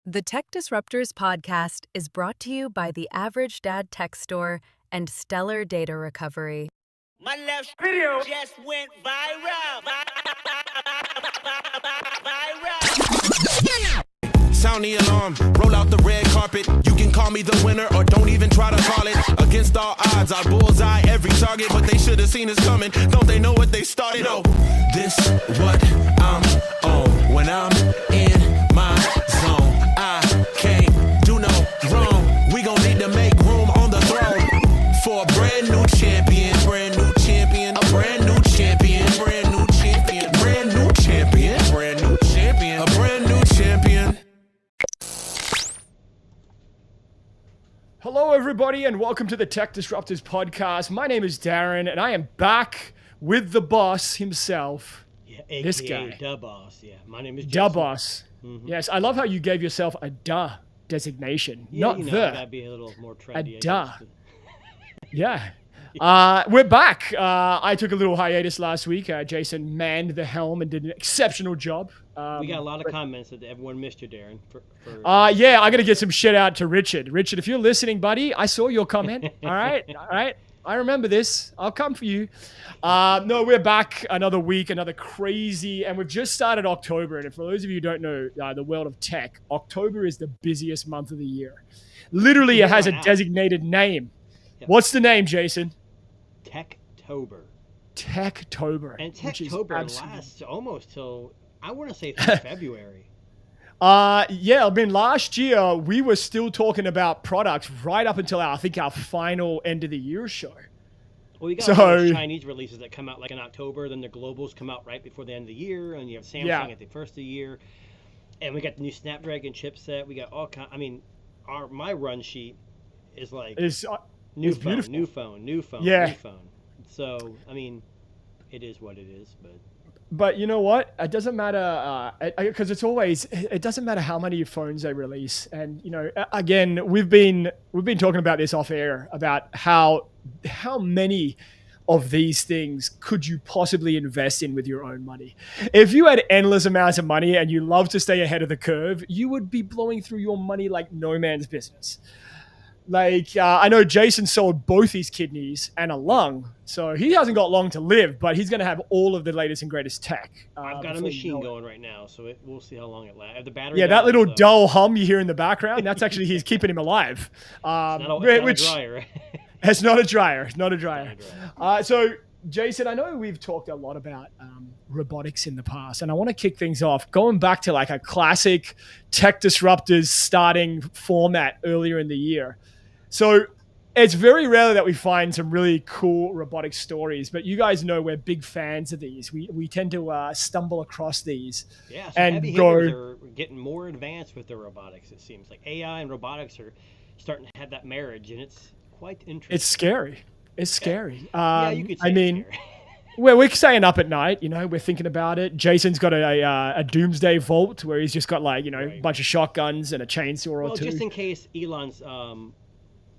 The Tech Disruptors podcast is brought to you by the Average Dad Tech Store and Stellar Data Recovery. My left video just went viral. Sound the alarm, roll out the red carpet. You can call me the winner or don't even try to call it. Against all odds, I bullseye every target, but they should have seen us coming. Don't they know what they started? Oh, this what I'm on. When I'm in my zone, I can't do no wrong. We gon' need to make room on the throne for a brand new champion, brand new champion, a brand new champion, brand new champion, brand new champion, brand new champion, a brand new champion. Hello, everybody, and welcome to the Tech Disruptors podcast. My name is Darren, and I am back with the boss himself. Yeah, this AKA guy. Da Boss. Yeah, my name is Da Jason. Boss. Mhm. Yes, I love how you gave yourself a duh designation, Yeah, not you know, the. gotta be a little more trendy. I duh. guess. Yeah. We're back. I took a little hiatus last week. Jason manned the helm and did an exceptional job. We got a lot of comments that everyone missed you, Darren. Yeah, I got to get some shit out to Richard. Richard, if you're listening, buddy, I saw your comment. All right. I remember this. I'll come for you. No, we're back another week, another crazy, and we've just started October. And for those of you who don't know the world of tech, October is the busiest month of the year. Literally, it has a designated name. Yep. What's the name, Jason? Techtober. Techtober. And which is Techtober absolute- lasts almost till, I want to say through February. Yeah, I mean, last year we were still talking about products right up until I think our final end of the year show. Well, you got So- all those Chinese releases that come out like in October, then the globals come out right before the end of the year, and you have Samsung Yeah. at the first of the year, and we got the new Snapdragon chipset. We got all kind. I mean, my run sheet is like It's new it's phone, beautiful. new phone, Yeah. new phone. So I mean, it is what it is, but. But you know what? It doesn't matter because it doesn't matter how many phones they release. And you know, again, we've been talking about this off air about how many of these things could you possibly invest in with your own money? If you had endless amounts of money and you love to stay ahead of the curve, you would be blowing through your money like no man's business. Like, I know Jason sold both his kidneys and a lung, so he hasn't got long to live, but he's going to have all of the latest and greatest tech. I've got a before you machine know it. going right now, so we'll see how long it lasts. The battery. Yeah, that dies, little so dull hum you hear in the background, that's actually he's keeping him alive. It's not a Which dryer. it's not a dryer. It's not a dryer. It's not a dryer. So, Jason, I know we've talked a lot about robotics in the past, and I want to kick things off going back to like a classic Tech Disruptors starting format earlier in the year. So it's very rare that we find some really cool robotic stories, but you guys know we're big fans of these. We tend to stumble across these. Yeah, so and heavy go- hitters are getting more advanced with their robotics. It seems like AI and robotics are starting to have that marriage, and it's quite interesting. It's scary. It's scary. Yeah, you could say I mean, it's scary. we're staying up at night, you know, we're thinking about it. Jason's got a doomsday vault where he's just got like, you know, a Right. bunch of shotguns and a chainsaw or Well, two. just in case Elon's,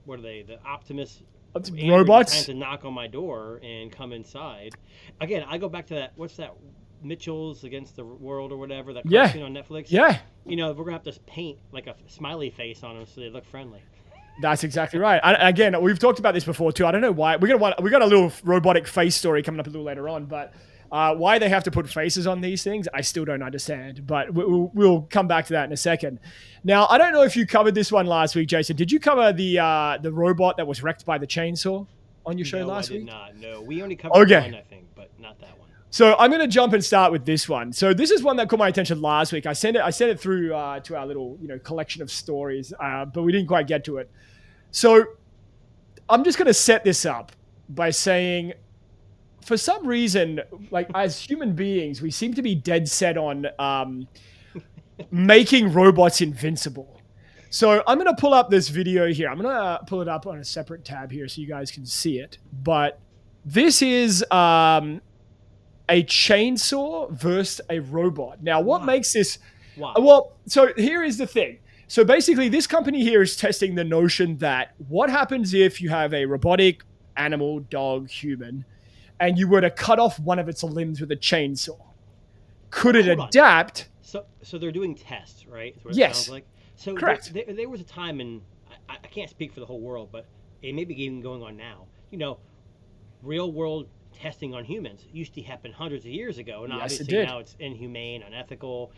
what are they? The Optimus android Robots? is trying to knock on my door and come inside. Again, I go back to that. What's that? Mitchell's Against the World or whatever, that Yeah. cartoon on Netflix. Yeah, You know, we're gonna have to paint like a smiley face on them so they look friendly. that's exactly right. And again, we've talked about this before too. I don't know why. We got a little robotic face story coming up a little later on, but why they have to put faces on these things, I still don't understand. But we'll come back to that in a second. Now, I don't know if you covered this one last week, Jason. Did you cover the robot that was wrecked by the chainsaw on your show last I did week? not. No, we only covered Okay. one, I think, but not that one. So I'm going to jump and start with this one. So this is one that caught my attention last week. I sent it through to our little collection of stories, but we didn't quite get to it. So I'm just going to set this up by saying, for some reason, like as human beings, we seem to be dead set on making robots invincible. So I'm going to pull up this video here. I'm going to pull it up on a separate tab here so you guys can see it. But this is a chainsaw versus a robot. Now, what Wow. makes this... Wow. Well, so here is the thing. So basically, this company here is testing the notion that what happens if you have a robotic animal, dog, human, and you were to cut off one of its limbs with a chainsaw? Could it Hold on. adapt So they're doing tests, right? Is what it Yes. sounds like. So Correct. there was a time, and I can't speak for the whole world, but it may be even going on now. Real world testing on humans used to happen hundreds of years ago, and Yes, it obviously did. now it's inhumane, unethical.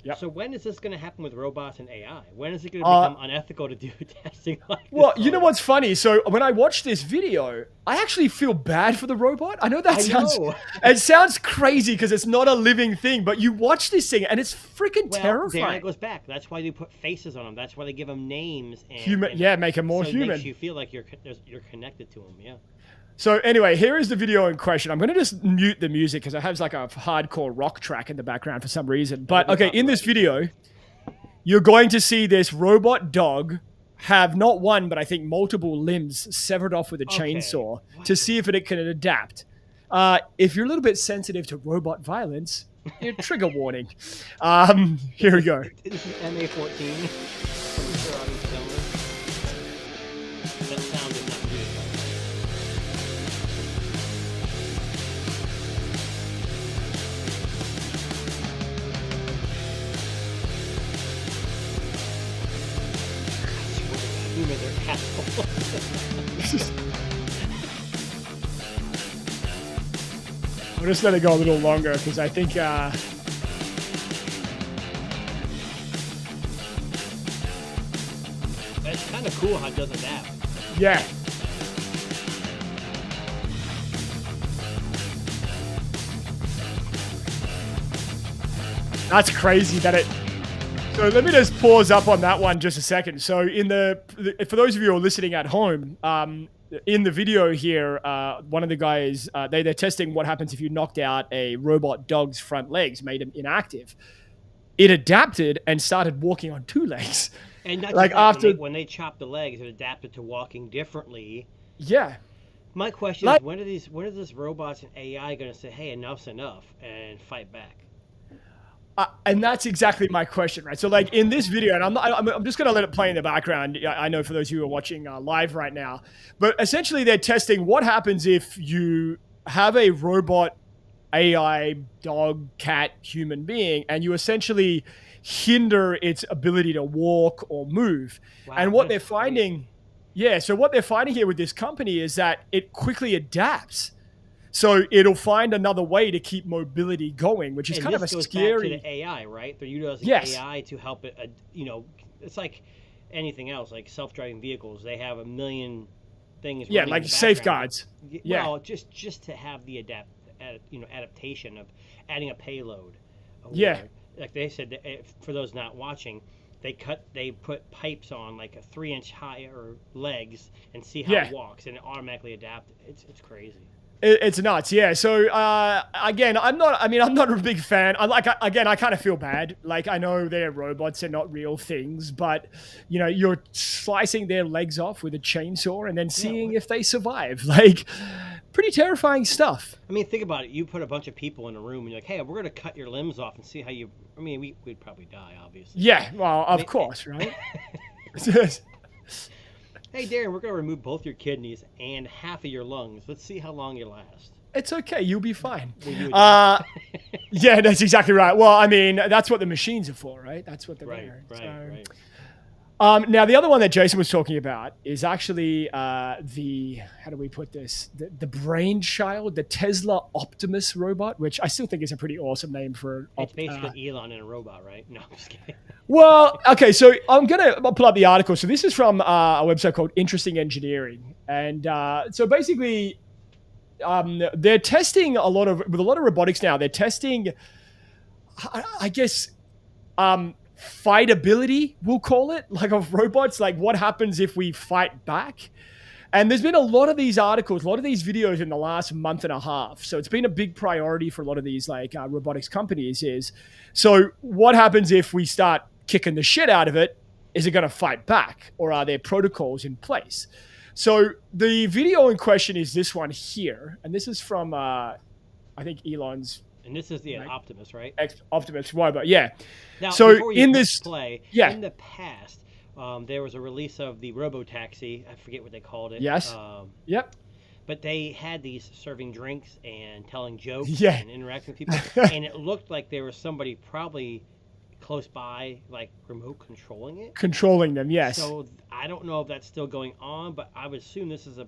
Yep. So when is this going to happen with robots and AI? When is it going to become unethical to do testing like Well, this? you know what's funny? So when I watched this video, I actually feel bad for the robot. I know that sounds know. it sounds crazy because it's not a living thing, but you watch this thing and it's freaking Well, terrifying. there it goes back. That's why they put faces on them. That's why they give them names. And, Human, yeah, make them more so human. It makes you feel like you're connected to them. Yeah. So anyway, here is the video in question. I'm going to just mute the music because it has like a hardcore rock track in the background for some reason. But okay, in this video, you're going to see this robot dog have not one, but I think multiple limbs severed off with a chainsaw to see if it can adapt. If you're a little bit sensitive to robot violence, trigger warning. Here we go. This is MA14 from the Sir Audio Cylinder. That sound is not good. Humans are assholes. I'll just let it go a little longer because I think It's kind of cool how it does adapt. yeah. That's crazy that it. So let me just pause up on that one just a second. So for those of you who are listening at home, in the video here, one of the guys they're testing what happens if you knocked out a robot dog's front legs, made him inactive. It adapted and started walking on two legs. And not Like just that, after- when they chopped the legs, it adapted to walking differently. Yeah. My question is, when are these robots and AI going to say, "Hey, enough's enough," and fight back? And that's exactly my question, right? So, like in this video, and I'm just going to let it play in the background. I know for those of you who are watching live right now, but essentially they're testing what happens if you have a robot, AI, dog, cat, human being, and you essentially hinder its ability to walk or move. Wow, And what they're that's finding, yeah, so what they're finding here with this company is that it quickly adapts. So it'll find another way to keep mobility going, which is And kind of a this goes scary. back to the AI, right? They're utilizing Yes. AI to help it. It's like anything else, like self-driving vehicles. They have a million things. Yeah, running like in the background. safeguards. Yeah. Well, just to have the adaptation of adding a payload. Yeah. Like they said, for those not watching, they put pipes on like a 3-inch higher legs and see how Yeah. it walks, and it automatically adapts. It's crazy. It's nuts, yeah. So again, I'm not a big fan. I kind of feel bad. Like I know they're robots, they're not real things, but you're slicing their legs off with a chainsaw and then seeing if they survive. Like, pretty terrifying stuff. I mean, think about it. You put a bunch of people in a room and you're like, "Hey, we're gonna cut your limbs off and see how you." I mean, we'd probably die, obviously. Yeah, well, of course, right? Hey, Darren, we're gonna remove both your kidneys and half of your lungs. Let's see how long you last. It's okay. You'll be fine. You would Yeah, that's exactly right. Well, I mean, that's what the machines are for, right? That's what they're there. right. Now, the other one that Jason was talking about is actually how do we put this? The brainchild, the Tesla Optimus robot, which I still think is a pretty awesome name for. It's basically Elon in a robot, right? No, I'm just kidding. Well, okay, so I'll pull up the article. So this is from a website called Interesting Engineering, and so basically, they're testing with a lot of robotics now. They're testing, I guess, fightability, we'll call it, like of robots. Like what happens if we fight back? And there's been a lot of these articles, a lot of these videos in the last month and a half. So it's been a big priority for a lot of these robotics companies is, so what happens if we start kicking the shit out of it? Is it going to fight back, or are there protocols in place? So the video in question is this one here. And this is from, I think Elon's And this is the Optimus, right? Optimus robot, yeah. Now, so before you in this play, yeah. in the past, there was a release of the Robotaxi. I forget what they called it. Yes. Yep. But they had these serving drinks and telling jokes Yeah. and interacting with people. And it looked like there was somebody probably close by, like remote controlling it. Controlling them, yes. So I don't know if that's still going on, but I would assume this is a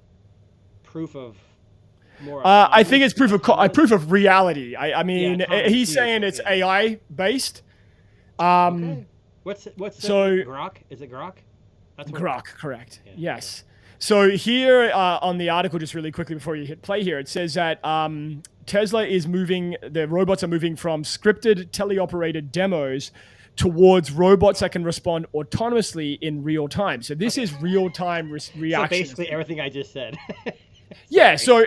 proof of more. I think it's proof of reality. I mean, autonomous he's saying it's vehicles, AI based. Okay. What's so Grok? Is it Grok? That's Grok, correct. Yeah, yes. Okay. So here on the article, just really quickly before you hit play here, it says that Tesla is moving, the robots are moving from scripted teleoperated demos towards robots that can respond autonomously in real time. So this is real time reaction. So basically everything I just said. Yeah. So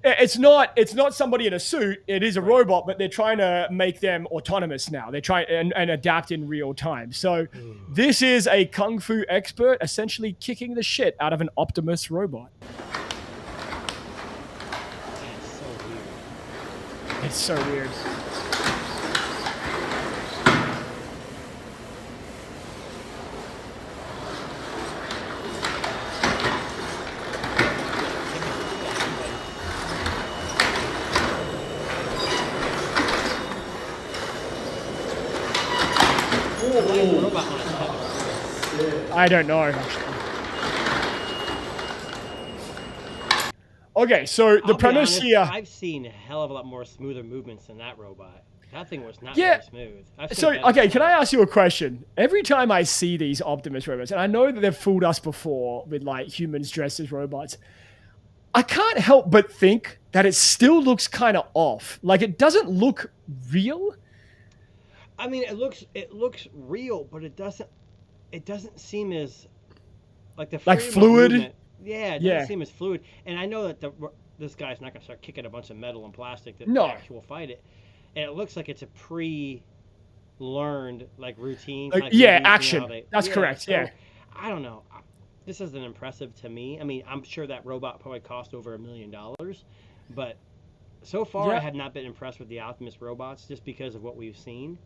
it's not somebody in a suit. It is a robot, but they're trying to make them autonomous now. They try and adapt in real time. So this is a kung fu expert essentially kicking the shit out of an Optimus robot. It's so weird. I don't know. Okay, so the premise here. I've seen a hell of a lot more smoother movements than that robot. That thing was not very smooth. So, okay, can I ask you a question? Every time I see these Optimus robots, and I know that they've fooled us before with like humans dressed as robots, I can't help but think that it still looks kind of off. Like it doesn't look real. I mean, it looks real, but it doesn't seem as like the fluid. Movement. Yeah, it doesn't seem as fluid. And I know that this guy's not going to start kicking a bunch of metal and plastic to actually fight it. And it looks like it's a pre-learned like routine. Like, action. That's correct. So, yeah. I don't know. This isn't impressive to me. I mean, I'm sure that robot probably cost over $1 million, but so far I have not been impressed with the Optimus robots just because of what we've seen.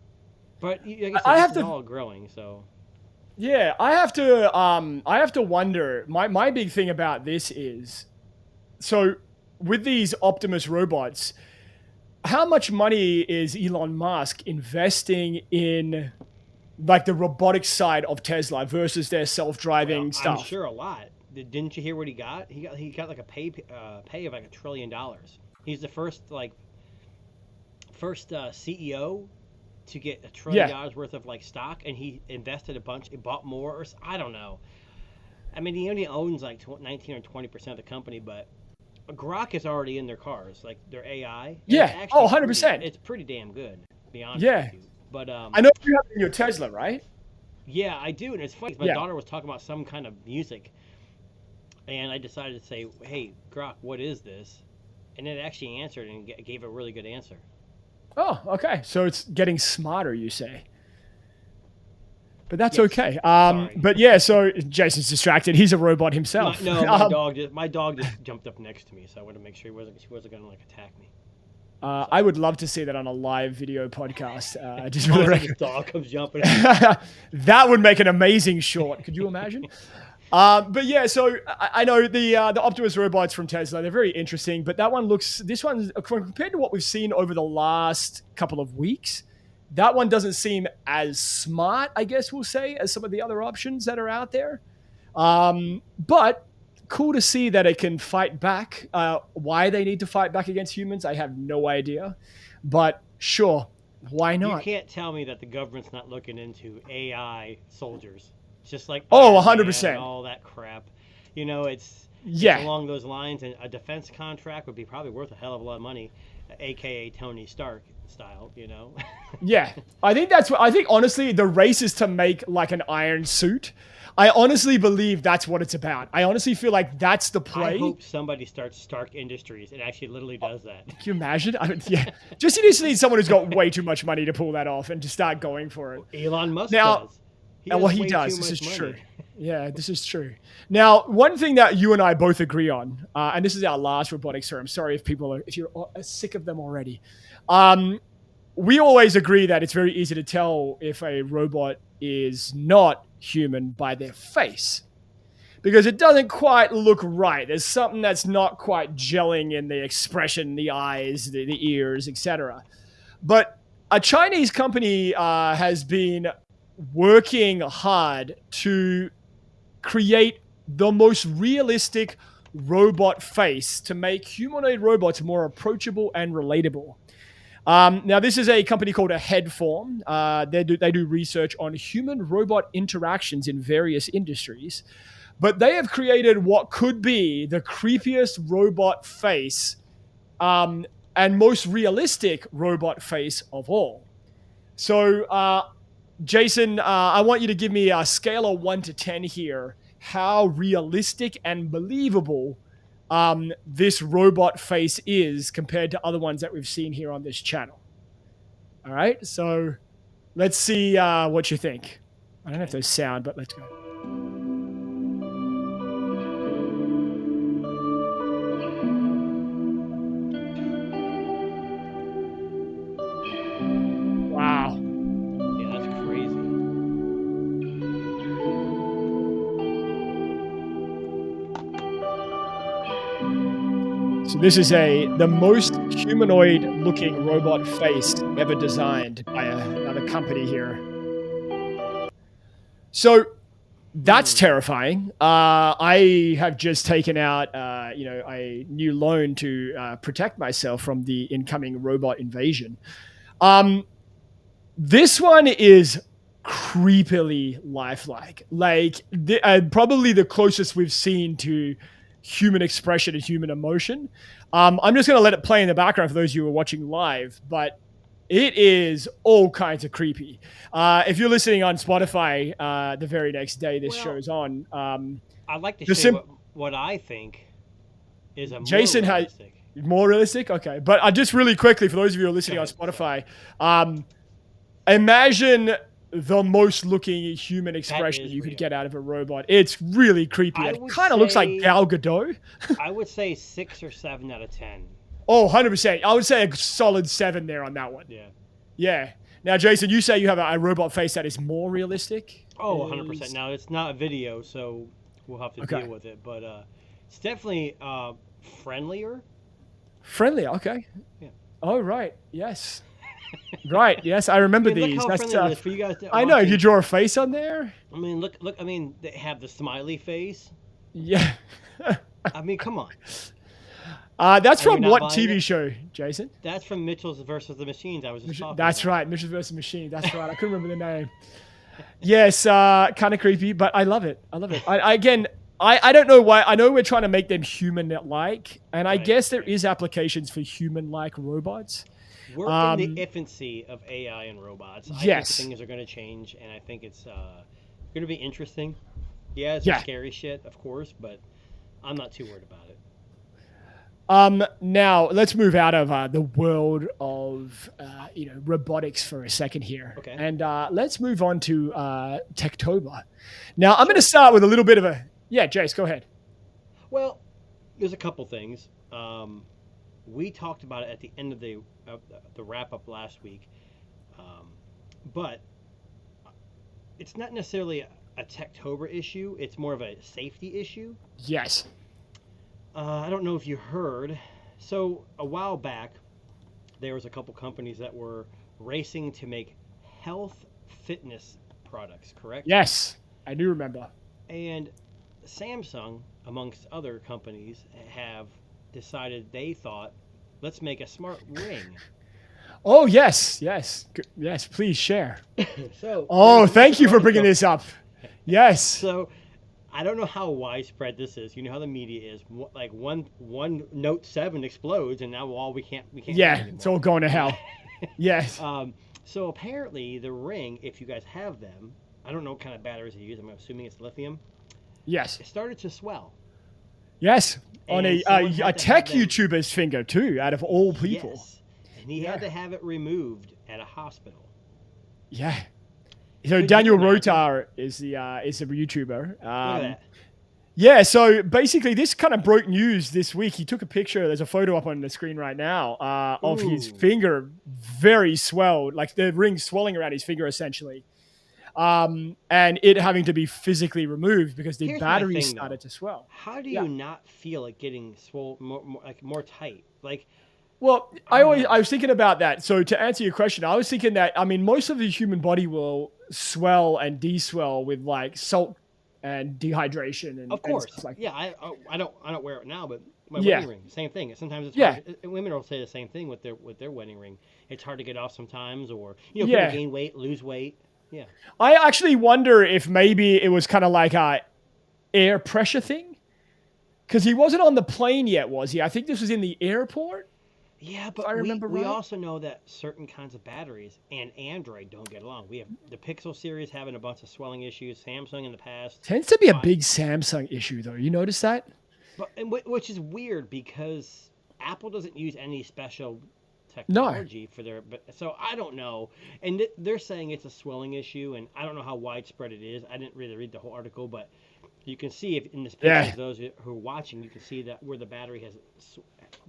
But like I said, it's all growing, so. Yeah, I have to wonder. My big thing about this is, so with these Optimus robots, how much money is Elon Musk investing in like the robotics side of Tesla versus their self-driving stuff? I'm sure a lot. Didn't you hear what he got? He got like a pay of like $1 trillion. He's the first CEO to get $1 trillion worth of like stock, and he invested a bunch. He bought more, or I don't know. I mean, he only owns like 19 or 20% of the company, but Grok is already in their cars, like their AI. Yeah. 100%. It's pretty damn good, to be honest with you. But I know you have your Tesla, right? Yeah, I do, and it's funny. My daughter was talking about some kind of music, and I decided to say, "Hey, Grok, what is this?" And it actually answered and gave a really good answer. Oh, okay. So it's getting smarter, you say. But that's okay. But yeah, so Jason's distracted. He's a robot himself. My dog just jumped up next to me, so I wanted to make sure she wasn't going to like attack me. I would love to see that on a live video podcast. Just the dog comes jumping. That would make an amazing short. Could you imagine? But yeah, so I know the Optimus robots from Tesla, they're very interesting, but this one, compared to what we've seen over the last couple of weeks, that one doesn't seem as smart, I guess we'll say, as some of the other options that are out there. But cool to see that it can fight back. Why they need to fight back against humans, I have no idea. But sure, why not? You can't tell me that the government's not looking into AI soldiers. Just like 100%. And all that crap. You know, it's along those lines, and a defense contract would be probably worth a hell of a lot of money, aka Tony Stark style, you know. Yeah. I think honestly the race is to make like an iron suit. I honestly believe that's what it's about. I honestly feel like that's the play. I hope somebody starts Stark Industries and actually literally does that. Can you imagine? Just you just need someone who's got way too much money to pull that off and to start going for it. Elon Musk does. He does. This is true. Yeah, this is true. Now, one thing that you and I both agree on, and this is our last robotics term. Sorry if you're sick of them already. We always agree that it's very easy to tell if a robot is not human by their face, because it doesn't quite look right. There's something that's not quite gelling in the expression, the eyes, the ears, etc. But a Chinese company has been working hard to create the most realistic robot face to make humanoid robots more approachable and relatable. Now, this is a company called Headform. They do research on human-robot interactions in various industries, but they have created what could be the creepiest robot face and most realistic robot face of all. So, Jason, I want you to give me a scale of 1 to 10 here. How realistic and believable this robot face is compared to other ones that we've seen here on this channel. All right, so let's see what you think. I don't know if there's sound, but let's go. Wow. Yeah, that's crazy. So this is the most humanoid-looking robot face ever designed by another company here. So that's terrifying. I have just taken out, a new loan to protect myself from the incoming robot invasion. This one is creepily lifelike, like probably the closest we've seen to human expression and human emotion. I'm just going to let it play in the background for those of you who are watching live, but it is all kinds of creepy. If you're listening on Spotify, the very next day this show's on. I'd like to say what I think is a Jason more realistic. More realistic? Okay. But just really quickly, for those of you who are listening on Spotify, imagine the most looking human expression you could get out of a robot. It's really creepy. It kind of looks like Gal Gadot. I would say 6 or 7 out of 10. Oh, 100%. I would say a solid 7 there on that one. Yeah. Yeah. Now, Jason, you say you have a robot face that is more realistic? Oh, 100%. Now, it's not a video, so we'll have to deal with it. But it's definitely friendlier. Friendlier, okay. Yeah. Oh, right. Yes. Right. Yes, I remember these. Look how friendly it is for you guys. I know. You draw a face on there. I mean, look. I mean, they have the smiley face. Yeah. I mean, come on. That's from what TV show, Jason? That's from Mitchell's versus the Machines. I was just talking That's about. right. Mitchell's versus Machines. That's right. I couldn't remember the name. Yes, kind of creepy, but I love it. I love it. I don't know why. I know we're trying to make them human-like, and I guess there is applications for human-like robots. We're in the infancy of AI and robots. I think things are going to change, and I think it's going to be interesting. Yeah, it's scary shit, of course, but I'm not too worried about it. Now let's move out of the world of robotics for a second here, and let's move on to Techtober. Now I'm going to start with a little bit of Jace, go ahead. Well, there's a couple things. We talked about it at the end of the wrap up last week, but it's not necessarily a Techtober issue. It's more of a safety issue. Yes. I don't know if you heard. So a while back, there was a couple companies that were racing to make health fitness products. Correct? Yes, I do remember. And Samsung, amongst other companies, have decided they thought, let's make a smart ring. Oh, yes. Please share. So, thank you for bringing this up. Yes. So, I don't know how widespread this is. You know how the media is. Like one Note 7 explodes, and now we can't. Yeah, it's all going to hell. Yes. So apparently, the ring, if you guys have them, I don't know what kind of batteries they use. I'm assuming it's lithium. Yes. It started to swell. Yes. And on a tech YouTuber's finger too, out of all people. Yes. And he had to have it removed at a hospital. Yeah. So Daniel Rotar is the YouTuber. Look at that. Yeah, so basically this kind of broke news this week. He took a picture, there's a photo up on the screen right now, of his finger very swelled, like the ring swelling around his finger essentially. And it having to be physically removed because the battery started to swell. How do you not feel it getting swollen more tight? Like Well, I was thinking about that. So to answer your question, I was thinking that, I mean, most of the human body will swell and de-swell with like salt and dehydration and, Of and course. stuff like Yeah, I don't wear it now, but my Yeah. wedding ring, same thing. Sometimes it's Yeah. hard. Women will say the same thing with their wedding ring. It's hard to get off sometimes, or people Yeah. gain weight, lose weight. Yeah. I actually wonder if maybe it was kind of like a air pressure thing. Because he wasn't on the plane yet, was he? I think this was in the airport. Yeah, I but remember we right. also know that certain kinds of batteries and Android don't get along. We have the Pixel series having a bunch of swelling issues. Samsung in the past, Tends to be a big Samsung issue, though. You notice that? which is weird because Apple doesn't use any special No. technology for their. But so I don't know, and they're saying it's a swelling issue, and I don't know how widespread it is. I didn't really read the whole article, but you can see if in this picture, Yeah. those who are watching, you can see that where the battery has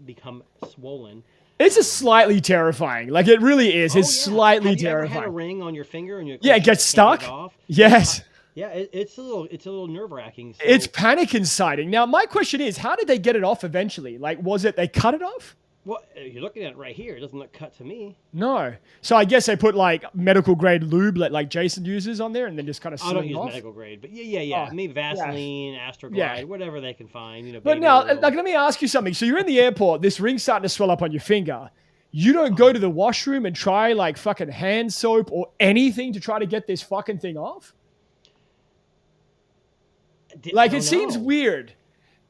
become swollen. It's a slightly terrifying. Like, it really is. It's Oh, yeah. slightly Have you ever terrifying. had a ring on your finger and you Yeah, it can't gets get stuck. off? Yes. Yeah, it's a little nerve wracking. So. It's panic inciting. Now, my question is, how did they get it off eventually? Like, was it they cut it off? Well, you're looking at it right here. It doesn't look cut to me. No. So I guess they put like medical grade lube like Jason uses on there and then just kind of I don't seal it use off. medical grade, but yeah. Oh, Maybe Vaseline, Astroglide, Yeah. whatever they can find. But baby now, oil. like, let me ask you something. So you're in the airport, this ring's starting to swell up on your finger. You don't go to the washroom and try like fucking hand soap or anything to try to get this fucking thing off? Like, I it don't seems know. weird.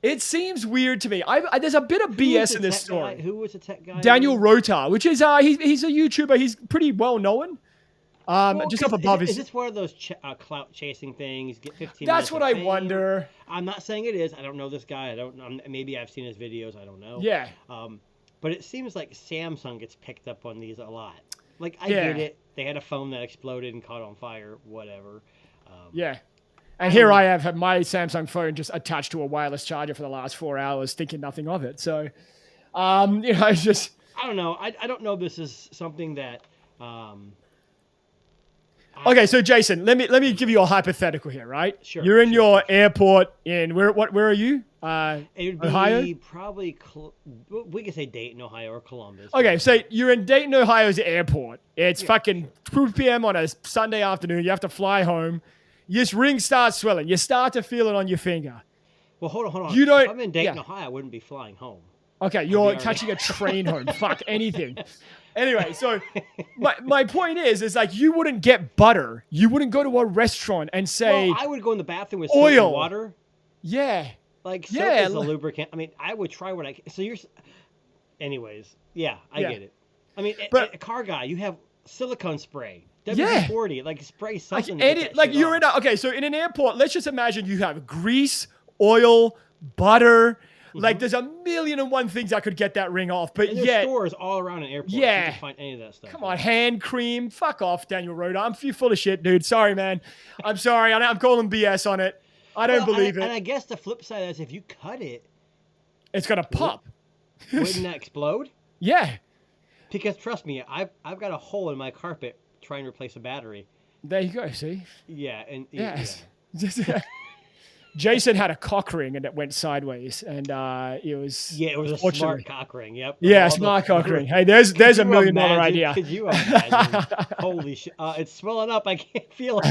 It seems weird to me. There's a bit of Who was BS the in this tech guy? story. Who was the tech guy? Daniel again? Rota, which is he's a YouTuber. He's pretty well known. Well, Just up 'cause above is his. this one of those clout chasing things? Get 15 That's minutes what of I fame? wonder. I'm not saying it is. I don't know this guy. I don't. Maybe I've seen his videos. I don't know. Yeah. But it seems like Samsung gets picked up on these a lot. Like I Yeah. get it. They had a phone that exploded and caught on fire. Whatever. Yeah. And here I have had my Samsung phone just attached to a wireless charger for the last 4 hours, thinking nothing of it. So, it's just. I don't know. I don't know if this is something that. Okay, so Jason, let me give you a hypothetical here, right? Sure, You're in sure, your airport in where are you? It would be Ohio? probably. We could say Dayton, Ohio, or Columbus. Okay, so you're in Dayton, Ohio's airport. It's fucking 2 p.m. on a Sunday afternoon. You have to fly home. This ring starts swelling. You start to feel it on your finger. Well, hold on. You don't- If I'm in Dayton, yeah. Ohio, I wouldn't be flying home. Okay, you're already- catching a train home. Fuck anything. Anyway, so my point is like you wouldn't get butter. You wouldn't go to a restaurant and say, Well, I would go in the bathroom with soap oil. and water. yeah, Like soap Yeah, is a li- lubricant. I mean, I would try what I can. So anyways, yeah, I Yeah. get it. I mean, But- a car guy, you have silicone spray, Yeah. WD-40, like spray like something. to get that like shit you're off. okay. So in an airport, let's just imagine you have grease, oil, butter. Like there's a million and one things that could get that ring off. But And there's yet, stores all around an airport. Yeah. You can find any of that stuff. come on, hand cream. Fuck off, Daniel Rhoda. You're full of shit, dude. Sorry, man. I'm sorry. I'm calling BS on it. I don't believe And it. I guess the flip side is if you cut it, It's gonna pop. wouldn't that explode? Yeah. Because trust me, I've got a hole in my carpet trying to replace a battery. There you go. See. Yeah, and Yes. Jason had a cock ring and it went sideways, and it was Yeah, it was a unfortunately- smart cock ring. Yep. Yeah, All the- smart cock ring. Hey, there's Could a $1 you million imagine- idea. Could you imagine? Holy shit! It's swelling up. I can't feel it.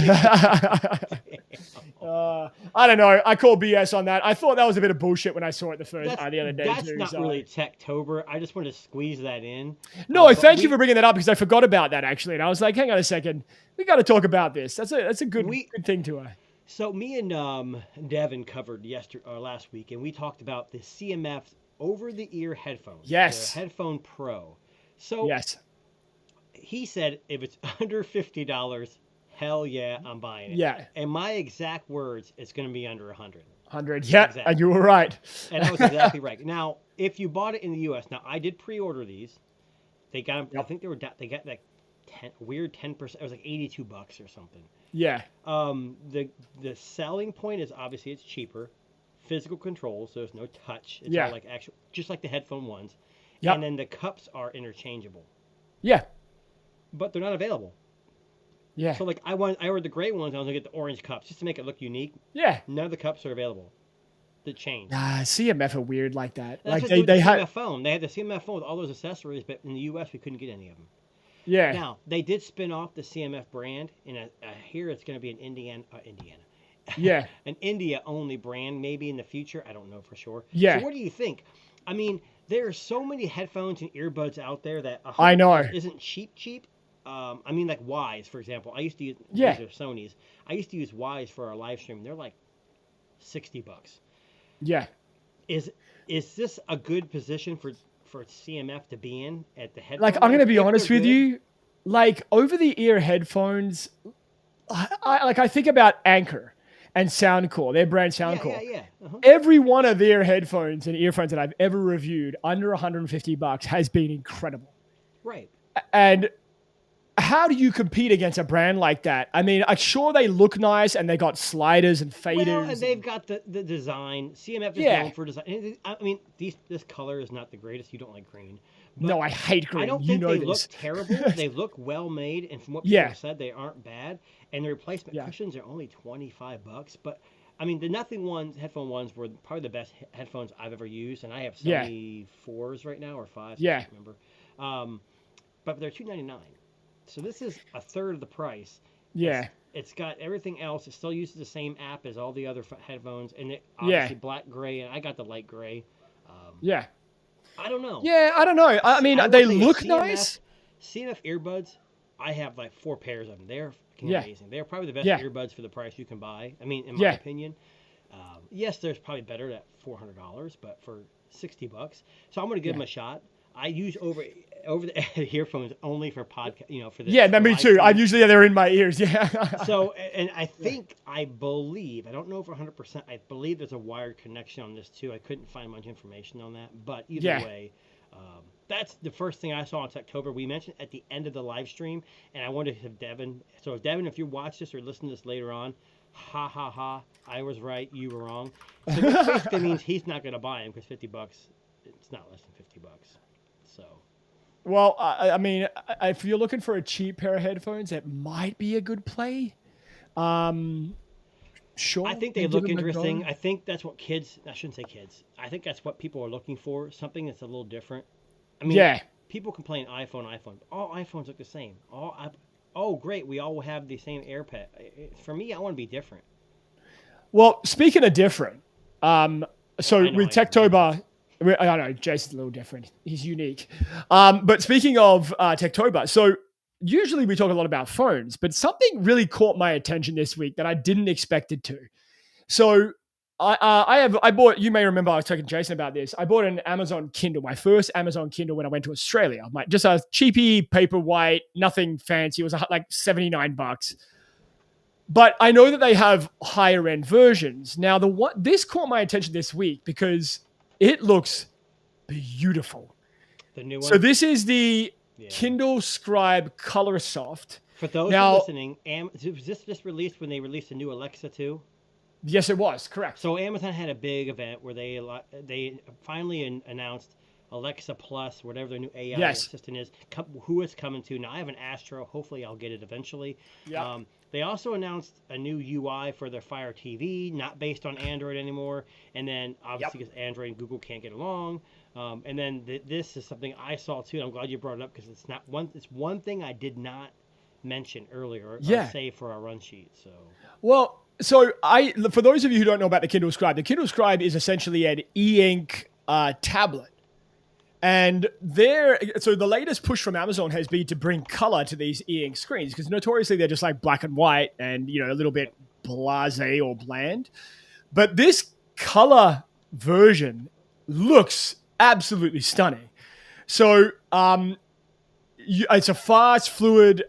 I don't know. I call BS on that. I thought that was a bit of bullshit when I saw it the other day. That's too, not so. really Techtober. I just wanted to squeeze that in. No, But thank you for bringing that up because I forgot about that actually, and I was like, hang on a second, we got to talk about this. That's a good thing to. So me and Devin covered last week, and we talked about the CMF over-the-ear headphones. Yes. The Headphone Pro. So Yes. he said if it's under $50, hell yeah, I'm buying it. Yeah. And my exact words, it's going to be under 100. 100. Yeah, Exactly. and you were right. And I was exactly right. Now, if you bought it in the U.S., now I did pre-order these. They got them. I think they got like 10%. It was like $82 or something. Yeah. The selling point is obviously it's cheaper, physical controls, so there's no touch. It's Yeah. all like actual, just like the headphone ones. Yep. And then the cups are interchangeable, Yeah. but they're not available. Yeah. So like I ordered the gray ones. I was gonna get the orange cups just to make it look unique. Yeah. None of the cups are available. the change. CMF are weird like that. That's Like what they the had. CMF phone. They had the CMF phone with all those accessories, but in the U.S. we couldn't get any of them. Yeah. Now they did spin off the CMF brand, and I hear it's going to be an Indiana, Yeah. an India only brand maybe in the future. I don't know for sure. Yeah. So what do you think? I mean, there are so many headphones and earbuds out there that I know. $100 isn't cheap. I mean, like Wise, for example. I used to use these are Sony's. I used to use Wise for our live stream. They're like $60. Yeah. Is this a good position for CMF to be in at the headphone? Like, I'm going to be if honest they're with good? you. Like, over the ear headphones, I think about Anchor and Soundcore, their brand Soundcore. Yeah. Uh-huh. Every one of their headphones and earphones that I've ever reviewed under $150 has been incredible. Right. And how do you compete against a brand like that? I mean, I'm sure they look nice and they got sliders and faders. Well, and they've got the design. CMF is known for design. And I mean, this color is not the greatest. You don't like green. No, I hate green. I don't you think know they this. look terrible. They look well made, and from what people have said, they aren't bad. And the replacement cushions are only $25. But I mean, the headphone ones were probably the best headphones I've ever used, and I have Sony 4s right now or 5s. I can't remember. But they're $299. So this is a third of the price. Yeah. It's got everything else. It still uses the same app as all the other headphones, and it obviously black gray, and I got the light gray. I don't know. Yeah, I don't know. I mean, they look nice. CMF earbuds, I have like 4 pairs of them. They're amazing. They're probably the best earbuds for the price you can buy. I mean, in my opinion. Yes, there's probably better at $400, but for $60. So I'm going to give them a shot. I use over the earphones only for podcast, for the me too. I usually they're in my ears. Yeah. So, and I believe, I don't know for 100%. I believe there's a wired connection on this too. I couldn't find much information on that, but either way, that's the first thing I saw on Techtober. We mentioned at the end of the live stream, and I wanted to have Devin. So, Devin, if you watch this or listen to this later on, ha, I was right, you were wrong. So this basically means he's not going to buy them because $50, it's not less than $50. So. Well, I mean, if you're looking for a cheap pair of headphones, it might be a good play. Sure. I think they look interesting. I think that's what I shouldn't say kids. I think that's what people are looking for. Something that's a little different. I mean, people complain iPhone. All iPhones look the same. Oh, great. We all have the same AirPod. For me, I want to be different. Well, speaking of different, so with Techtober, I know Jason's a little different. He's unique. But speaking of Techtober, so usually we talk a lot about phones, but something really caught my attention this week that I didn't expect it to. So I bought, you may remember I was talking to Jason about this. I bought an Amazon Kindle, my first Amazon Kindle when I went to Australia. Just a cheapy paperwhite, nothing fancy. It was like $79. But I know that they have higher end versions. Now, this caught my attention this week because it looks beautiful. The new one? So this is the Kindle Scribe Color Soft. For those who are listening, was this just released when they released a new Alexa 2? Yes, it was. Correct. So Amazon had a big event where they finally announced Alexa Plus, whatever their new AI assistant is, who it's coming to. Now, I have an Astro. Hopefully, I'll get it eventually. Yeah. They also announced a new UI for their Fire TV, not based on Android anymore. And then, obviously, because Android and Google can't get along. And then this is something I saw, too. And I'm glad you brought it up because it's one thing I did not mention earlier or say for our run sheet. So for those of you who don't know about the Kindle Scribe is essentially an e-ink tablet. And so the latest push from Amazon has been to bring color to these e-ink screens because notoriously they're just like black and white and, a little bit blasé or bland. But this color version looks absolutely stunning. So it's a fast, fluid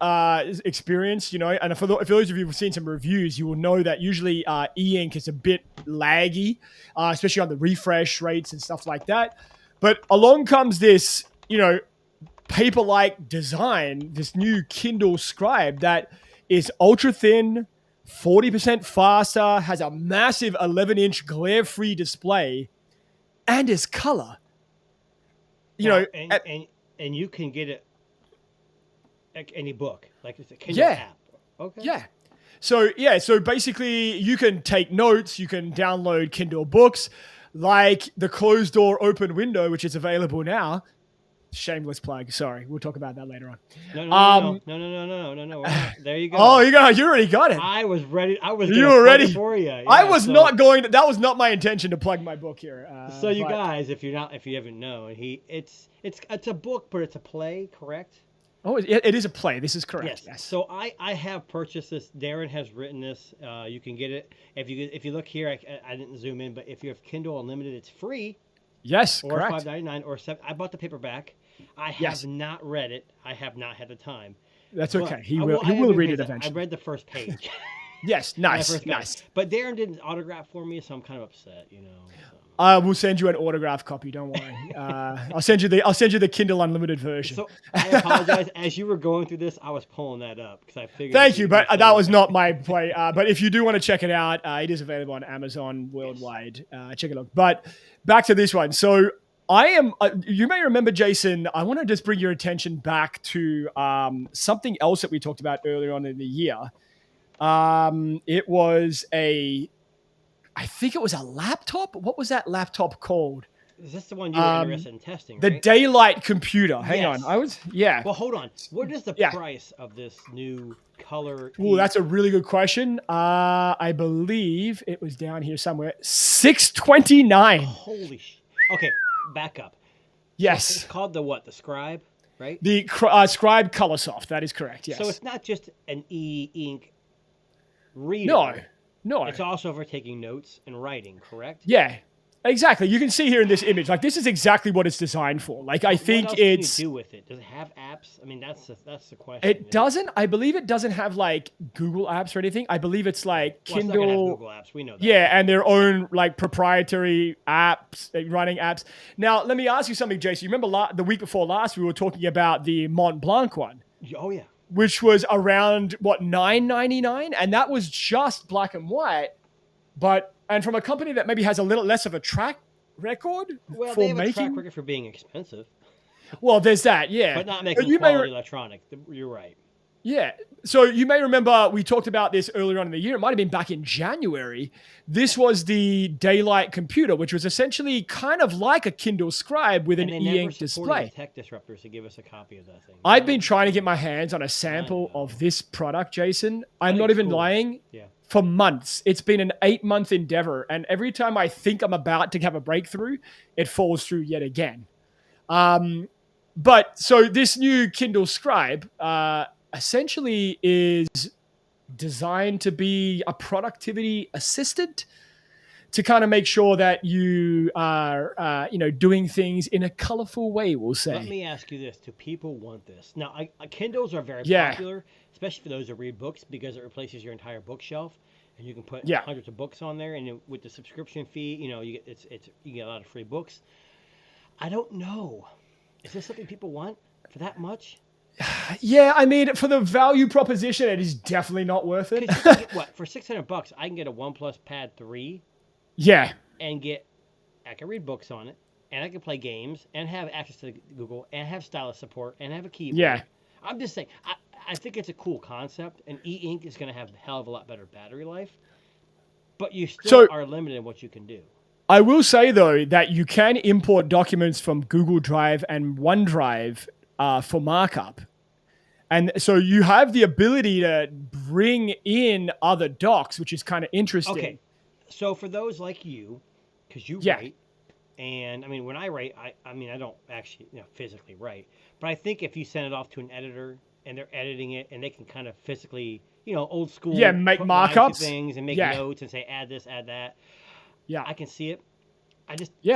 experience, and for those of you who've seen some reviews, you will know that usually e-ink is a bit laggy, especially on the refresh rates and stuff like that. But along comes this, paper-like design, this new Kindle Scribe that is ultra thin, 40% faster, has a massive 11-inch glare-free display, and is color. And you can get it like any book, like it's a Kindle app. Okay. Yeah. So yeah, so basically you can take notes, you can download Kindle books, like the closed door open window, which is available now. Shameless plug. Sorry, we'll talk about that later on. No. We're not. There you go. Oh, you already got it. I was ready. I was You gonna were ready plug it for you. Yeah, I was not going to. That was not my intention to plug my book here. So you guys, if you haven't known, it's a book, but it's a play, correct? Oh, it is a play. This is correct. Yes. So I have purchased this. Darren has written this. You can get it if you look here. I didn't zoom in, but if you have Kindle Unlimited, it's free. Yes, or correct. $5.99 or $7. I bought the paperback. I have not read it. I have not had the time. That's okay. He will read it eventually. I read the first page. Yes, nice. But Darren didn't autograph for me, so I'm kind of upset. So. I will send you an autographed copy. Don't worry. I'll send you the Kindle Unlimited version. So I apologize. As you were going through this, I was pulling that up because I figured. Thank you, but that was not my play. But if you do want to check it out, it is available on Amazon worldwide. Check it out. But back to this one. So I am. You may remember, Jason. I want to just bring your attention back to something else that we talked about earlier on in the year. It was I think it was a laptop. What was that laptop called? Is this the one you were interested in testing? The right? Daylight computer. Hang on. Well, hold on. What is the price of this new color? Oh, that's a really good question. I believe it was down here somewhere. $629. Holy sh! Okay, back up. Yes. So it's called the what? The Scribe, right? The Scribe Colorsoft. That is correct. Yes. So it's not just an e-ink reader. No. It's also for taking notes and writing, correct? Yeah. Exactly. You can see here in this image, like this is exactly what it's designed for. Like I think what else it's. Can you do with it? Does it have apps? I mean, that's the question. It doesn't. I believe it doesn't have like Google apps or anything. I believe it's like Kindle. It's not gonna have Google apps. We know that. Yeah, and their own like proprietary apps, running apps. Now, let me ask you something, Jason. You remember the week before last, we were talking about the Mont Blanc one. Oh yeah. Which was around $9.99, and that was just black and white. And from a company that maybe has a little less of a track record well, for they have making. a track record for being expensive. Well, there's that, yeah. But not making quality electronic. You're right. Yeah. So you may remember we talked about this earlier on in the year. It might have been back in January. This was the Daylight computer, which was essentially kind of like a Kindle Scribe with an e-ink display. Tech Disruptors to give us a copy of that thing. I've been trying to get my hands on a sample of this product, Jason. I'm not even lying. Yeah. For months. It's been an 8-month endeavor. And every time I think I'm about to have a breakthrough, it falls through yet again. But so this new Kindle Scribe essentially is designed to be a productivity assistant to kind of make sure that you are, doing things in a colorful way, we'll say. Let me ask you this. Do people want this? Now, Kindles are very popular, especially for those that read books, because it replaces your entire bookshelf, and you can put hundreds of books on there. And with the subscription fee, you get a lot of free books. I don't know. Is this something people want for that much? Yeah, I mean, for the value proposition, it is definitely not worth it. For $600, I can get a OnePlus Pad 3. Yeah. And I can read books on it, and I can play games, and have access to Google, and have stylus support, and have a keyboard. Yeah. I'm just saying, I think it's a cool concept, and e-ink is going to have a hell of a lot better battery life, but you still are limited in what you can do. I will say, though, that you can import documents from Google Drive and OneDrive for markup. And so you have the ability to bring in other docs, which is kind of interesting. Okay. So for those like you, because you write, and I mean, when I write, I mean, I don't actually physically write, but I think if you send it off to an editor and they're editing it and they can kind of physically, old school, make markups, things and make notes and say, add this, add that. Yeah. I can see it.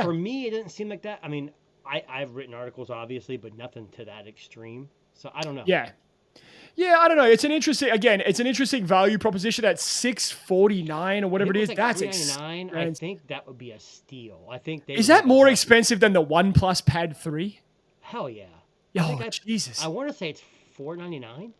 For me, it doesn't seem like that. I mean, I've written articles, obviously, but nothing to that extreme. So I don't know. Yeah. Yeah, I don't know. It's an interesting value proposition at $649 or whatever it is. Like That's $399. I think that would be a steal. I think is that more expensive than the OnePlus Pad 3? Hell yeah. Oh, Jesus. I want to say it's $499.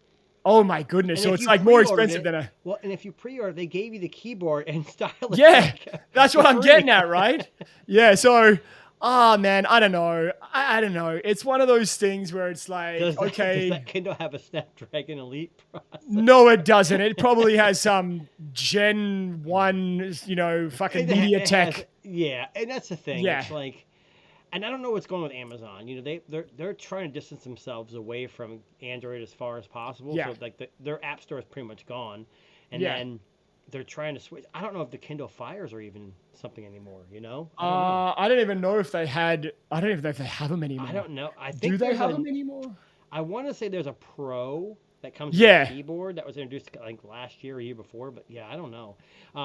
Oh my goodness! So it's like more expensive than a. Well, and if you pre-order, they gave you the keyboard and stylus. Yeah, that's what I'm getting at, right? Yeah. So Oh man, I don't know. I don't know. It's one of those things where it's like, Does okay, that Kindle have a Snapdragon Elite processor? no, it doesn't. It probably has some Gen 1, fucking MediaTek. Yeah, and that's the thing. Yeah. It's like, and I don't know what's going on with Amazon. They're trying to distance themselves away from Android as far as possible. Yeah. So like their app store is pretty much gone, and Yeah. then they're trying to switch. I don't know if the Kindle Fires are even something anymore. I don't know. I don't even know if they had. I don't even know if they have them anymore. I don't know. I think Do they there's have them anymore? I want to say there's a Pro that comes Yeah. with a keyboard that was introduced like last year or year before, but yeah, I don't know.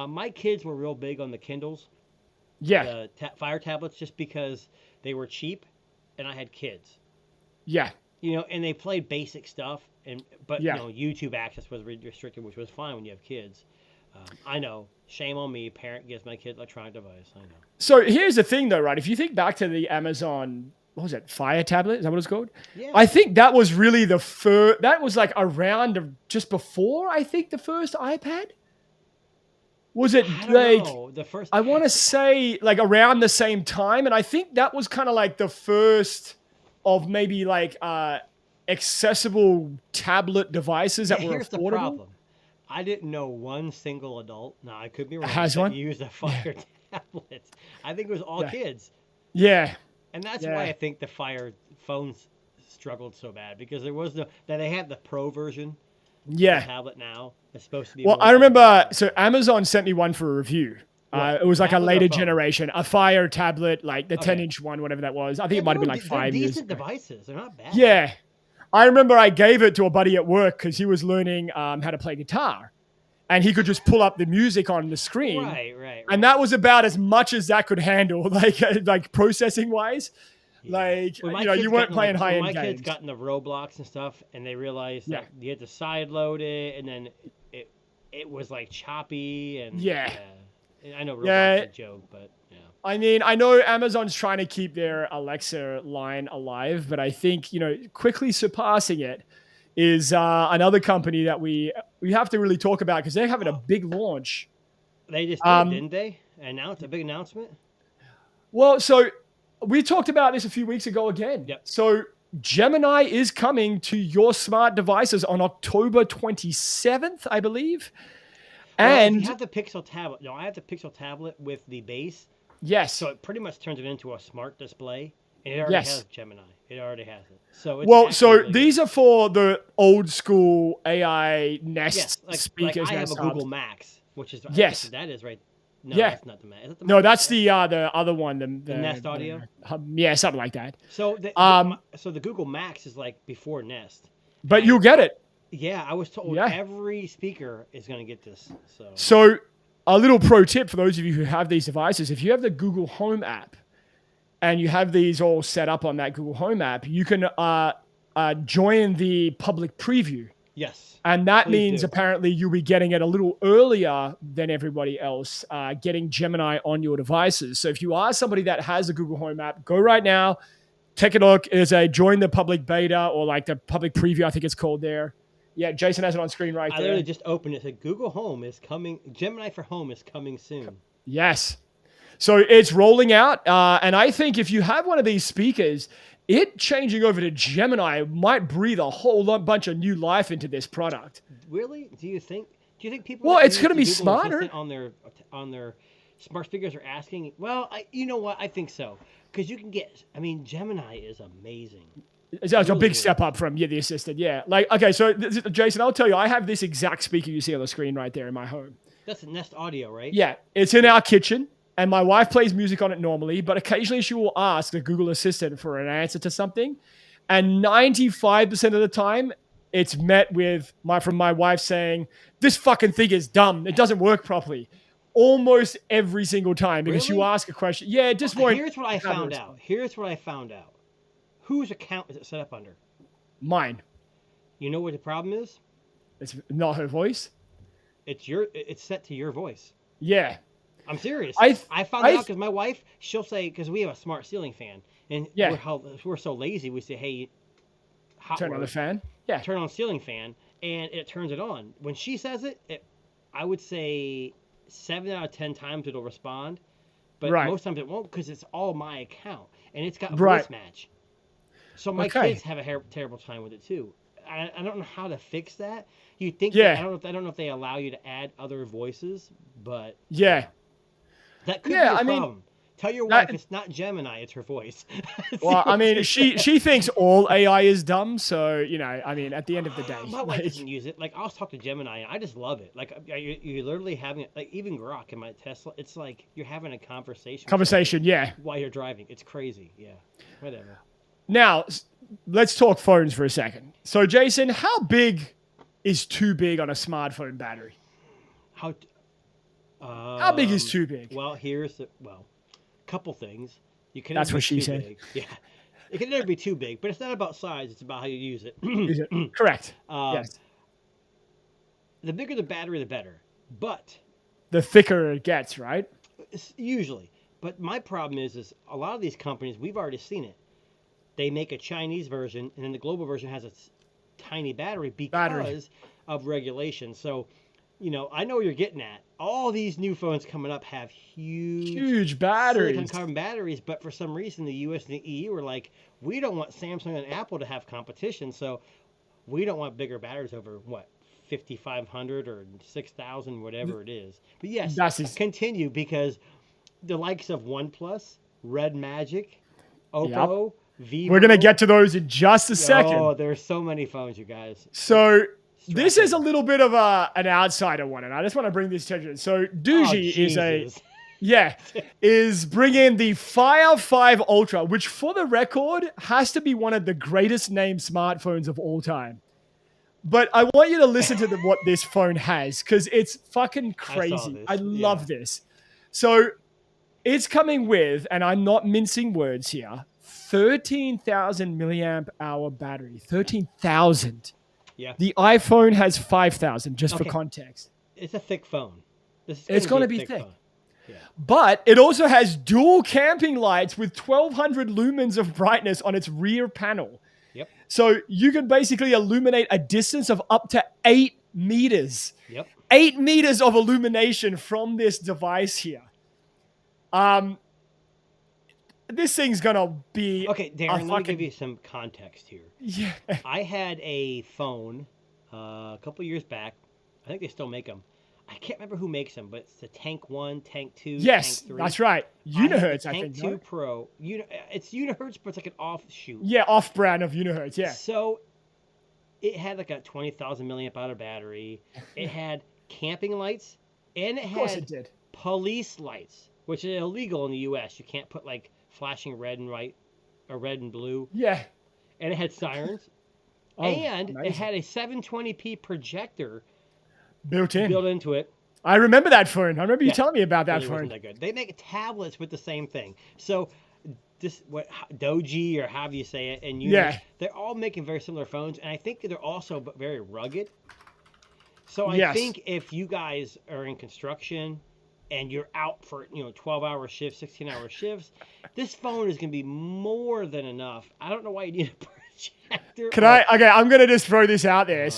My kids were real big on the Kindles, Yeah. the Fire tablets, just because they were cheap, and I had kids. Yeah. And they played basic stuff, but Yeah. YouTube access was restricted, which was fine when you have kids. I know, shame on me. Parent gives my kid electronic device. I know. So here's the thing, though, right? If you think back to the Amazon, what was it, Fire tablet? Is that what it's called? Yeah. I think that was really the first. That was like around just before, I think, the first iPad. Was it I don't like? know. The first. I want to say like around the same time, and I think that was kind of like the first of maybe like accessible tablet devices that were Here's affordable. the problem. I didn't know one single adult. Now I could be wrong. Has that one? used a Fire tablet. I think it was all Yeah. kids, Yeah, and that's Yeah. why I think the Fire phones struggled so bad, because there was that they had the Pro version. The yeah. tablet now is supposed to be. Well, more I remember. like- So Amazon sent me one for a review. What, It was like a tablet or later phone? generation, a Fire tablet, like the Okay. 10-inch one, whatever that was. I think Yeah, it might have been they're- like they're 5 years decent ago. devices. They're not bad. Yeah. I remember I gave it to a buddy at work because he was learning how to play guitar. And he could just pull up the music on the screen. Right. And that was about as much as that could handle, like processing wise. Yeah. Like, When my you kids weren't got playing into- high when end my games. kids got into Roblox and stuff, and they realized that you had to side load it, and then it was like choppy and Yeah. I know Roblox Yeah. is a joke, but yeah. I mean, I know Amazon's trying to keep their Alexa line alive, but I think, quickly surpassing it is another company that we have to really talk about because they're having a big launch. They just did, didn't they? Announced a big announcement. Well, so we talked about this a few weeks ago again. Yep. So Gemini is coming to your smart devices on October 27th, I believe. Well, And if you have the Pixel tablet. No, I have the Pixel tablet with the base, yes, so it pretty much turns it into a smart display, and it already Yes. has Gemini. It already has it. So it's well, actually so really good. these are for the old school AI Nest yes, like speakers. I have a Nest Google hubs. Max, which is I Yes. guess that is right. No, Yeah. that's not the Max. Is it the No, Max? that's the other one. The Nest Audio? Yeah, something like that. So so the Google Max is like before Nest. But you'll get it. Yeah, I was told Yeah. every speaker is going to get this. So So, a little pro tip for those of you who have these devices: if you have the Google Home app and you have these all set up on that Google Home app, you can join the public preview. yes, And that Please means do. apparently you'll be getting it a little earlier than everybody else, getting Gemini on your devices. So if you are somebody that has a Google Home app, go right now, take a look. There's a join the public beta or like the public preview, I think it's called there. Yeah, Jason has it on screen right I there. literally just opened it. It said Google Home is coming. Gemini for Home is coming soon. Yes. So it's rolling out. And I think if you have one of these speakers, it changing over to Gemini might breathe a whole bunch of new life into this product. Really? Do you think people? Well, that it's use gonna the be Google smarter. Assistant on their smart speakers are asking? Well, you know what? I think so, because you can get. I mean, Gemini is amazing. It's a Really big is. step up from the assistant. Yeah. Like, okay, so Jason, I'll tell you, I have this exact speaker you see on the screen right there in my home. That's a Nest Audio, right? Yeah. It's in our kitchen and my wife plays music on it normally, but occasionally she will ask the Google Assistant for an answer to something. And 95% of the time it's met with from my wife saying, this fucking thing is dumb. It doesn't work properly. Almost every single time because you Really? ask a question. Yeah, it just won't. Here's what I have a found response. out. Here's what I found out. Whose account is it set up under? Mine. You know what the problem is? It's not her voice. It's set to your voice. Yeah. I'm serious. I found out because my wife, she'll say, because we have a smart ceiling fan, and Yeah. we're so lazy, we say, hey, hot Turn on word, the fan. Yeah. turn on ceiling fan, and it turns it on. When she says it, I would say 7 out of 10 times it'll respond, but Right. most times it won't because it's all my account and it's got a Right. voice match. So my Okay. kids have a terrible time with it too. I don't know how to fix that. You think Yeah. that, I don't know if they allow you to add other voices, but Yeah. that could Yeah, be a I mean, problem. Tell your that- wife it's not Gemini, it's her voice. Well, I mean, Seriously. she thinks all AI is dumb, so I mean, at the end of the day, My wife like, doesn't use it. Like I'll talk to Gemini, and I just love it. Like you're literally having it. Like even Grok in my Tesla, it's like you're having a conversation. yeah. While you're driving, it's crazy. Yeah, whatever. Now, let's talk phones for a second. So, Jason, how big is too big on a smartphone battery? How big is too big? Well, couple things. You can. That's never what be she too said. Big. Yeah, it can never be too big. But it's not about size; it's about how you use it. Is it? Correct. Yes. The bigger the battery, the better. But The thicker it gets, right? usually. But my problem is a lot of these companies, we've already seen it. They make a Chinese version, and then the global version has a tiny battery because of regulation. So, I know what you're getting at. All these new phones coming up have Huge batteries. silicon carbon batteries, but for some reason the US and the EU are like, we don't want Samsung and Apple to have competition, so we don't want bigger batteries over 5,500 or 6,000, whatever it is. But yes, continue, because the likes of OnePlus, Red Magic, Oppo, Vivo. We're going to get to those in just a second. Oh, there's so many phones, you guys. So this is a little bit of an outsider one, and I just want to bring this to attention. So Doogie is bringing the Fire 5 Ultra, which for the record has to be one of the greatest named smartphones of all time. But I want you to listen to what this phone has, because it's fucking crazy. I love this. So it's coming with, and I'm not mincing words here, 13,000 milliamp hour battery. 13,000. Yeah. The iPhone has 5,000, just for context. It's a thick phone. It's going to be thick. Yeah. But it also has dual camping lights with 1,200 lumens of brightness on its rear panel. Yep. So you can basically illuminate a distance of up to 8 meters. Yep. 8 meters of illumination from this device here. This thing's gonna be okay. Darren, let me give you some context here. Yeah. I had a phone a couple years back. I think they still make them. I can't remember who makes them, but it's the Tank 1, Tank 2, yes, Tank 3. That's right. Unihertz, I think. Tank 2 Pro. It's Unihertz, but it's like an offshoot. Yeah, off-brand of Unihertz, yeah. So it had like a 20,000 milliamp hour battery. It had camping lights, and it had police lights, which is illegal in the U.S. You can't put like flashing red and white or red and blue. Yeah. And it had sirens. And amazing. It had a 720p projector built into it. I remember that phone. I remember you telling me about that phone. Wasn't that good. They make tablets with the same thing. So Doji, or however you say it, and they're all making very similar phones, and I think they're also very rugged. So I think if you guys are in construction and you're out for 12-hour shifts, 16-hour shifts, this phone is going to be more than enough. I don't know why you need a projector. I'm going to just throw this out there.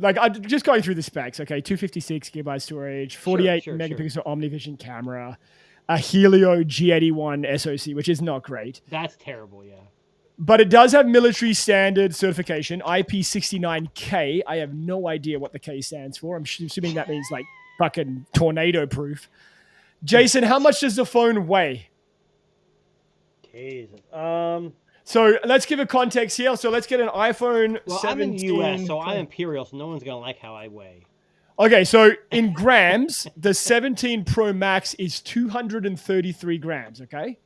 I'm just going through the specs. Okay, 256 gigabyte storage, 48 megapixel OmniVision camera, a Helio G81 SoC, which is not great. That's terrible, yeah. But it does have military standard certification, IP69K. I have no idea what the K stands for. I'm assuming that means like fucking tornado proof. Jason, how much does the phone weigh? Jesus. So let's give a context here. So let's get an iPhone 17. I'm in the US, so I'm imperial, so no one's going to like how I weigh. Okay, so in grams, the 17 Pro Max is 233 grams, okay?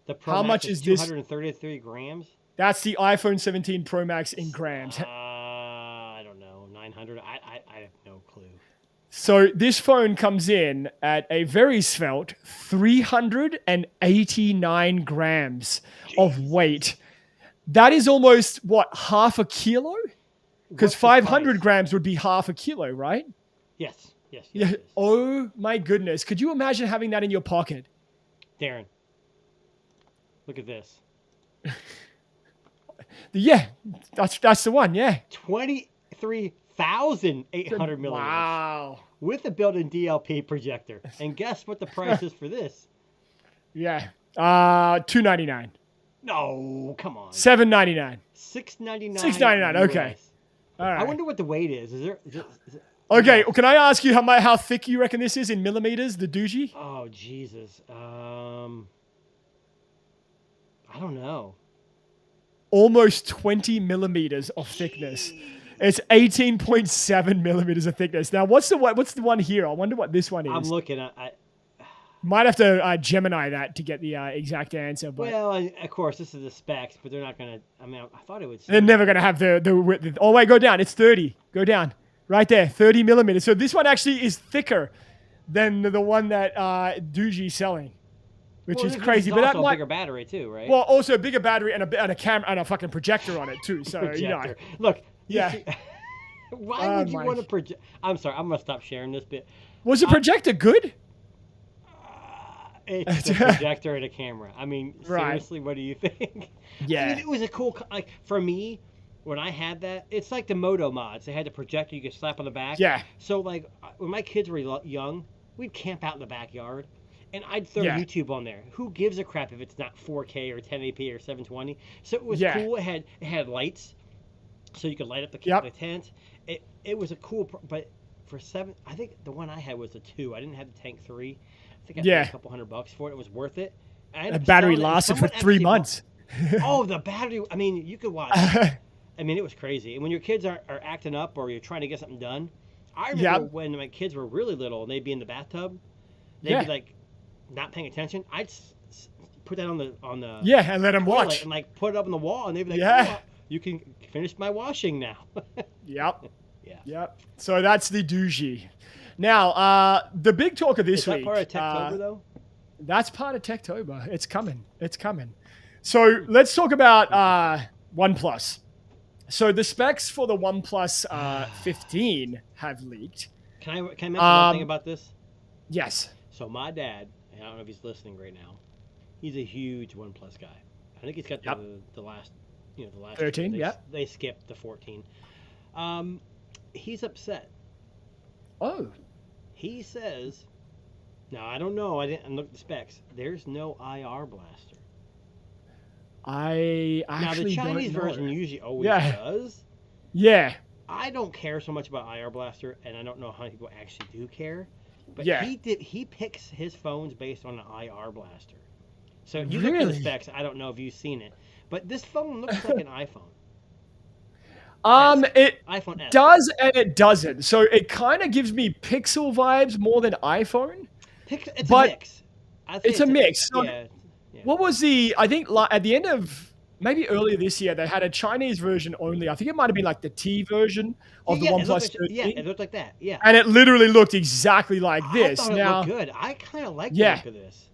The Pro Max is 233 grams? That's the iPhone 17 Pro Max in grams. I don't know, 900? I have no clue. So this phone comes in at a very svelte 389 grams of weight. That is almost, half a kilo? Because 500 grams would be half a kilo, right? Yes. Oh my goodness. Could you imagine having that in your pocket? Darren, look at this. Yeah, that's the one, yeah. 1,800 milliamps Wow. with a built-in DLP projector. And guess what the price is for this? Yeah. $299. No, come on. $799. $699. $699. Okay. All right. I wonder what the weight is. Is it Okay. Can I ask you how thick you reckon this is in millimeters? The doogie? Oh Jesus. I don't know. Almost 20 millimeters of thickness. It's 18.7 millimeters of thickness. Now, what's the one here? I wonder what this one is. I'm looking at. Might have to Gemini that to get the exact answer. But Well, of course, this is the specs, but they're not gonna. I mean, I thought it would. they're never gonna have the. Oh wait, go down. It's 30. Go down. Right there, 30 millimeters. So this one actually is thicker than the one that Doogie's selling, which is crazy. But also that a bigger battery too, right? Well, also a bigger battery and a camera and a fucking projector on it too. So projector. Look. Yeah. Why would you want to project? I'm sorry. I'm gonna stop sharing this bit. Was the projector good? It's a projector and a camera. I mean, Right. seriously, what do you think? Yeah. I mean, it was a cool. Like for me, when I had that, it's like the Moto mods. They had the projector you could slap on the back. Yeah. So like when my kids were young, we'd camp out in the backyard, and I'd throw Yeah. YouTube on there. Who gives a crap if it's not 4K or 1080p or 720? So it was Yeah. cool. It had lights, so you could light up the Yep. the tent. It was a cool, but for I think the one I had was a 2. I didn't have the Tank 3. I think I paid a couple $100 for it. It was worth it. The battery lasted for 3 months. Oh, the battery! I mean, you could watch. I mean, it was crazy. And when your kids are acting up or you're trying to get something done, I remember when my kids were really little and they'd be in the bathtub, they'd be like not paying attention. I'd put that on the and let them watch and like put it up on the wall, and they'd be like, "Oh, you can finish my washing now." Yep. Yeah. Yep. So that's the Doogie. Now, the big talk of this week. Is that part of Techtober though? That's part of Techtober. It's coming. It's coming. So let's talk about OnePlus. So the specs for the OnePlus 15 have leaked. Can I mention one thing about this? Yes. So my dad, and I don't know if he's listening right now, he's a huge OnePlus guy. I think he's got the last, the last 13. They skipped the 14. He's upset. Oh. He says, now I don't know. I didn't look at the specs. There's no IR blaster. I actually now the Chinese don't know. version usually always does. Yeah. I don't care so much about IR blaster, and I don't know how many people actually do care. But he picks his phones based on an IR blaster. So you look at the specs. I don't know if you've seen it, but this phone looks like an iPhone. It iPhone S. does and it doesn't. So it kind of gives me Pixel vibes more than iPhone. It's a mix. It's a mix. So yeah. What was I think at the end of maybe earlier this year, they had a Chinese version only. I think it might have been like the T version of the OnePlus 13. Yeah, it looked like that. Yeah. And it literally looked exactly like this. I thought it looked good. I kind of like the look of this.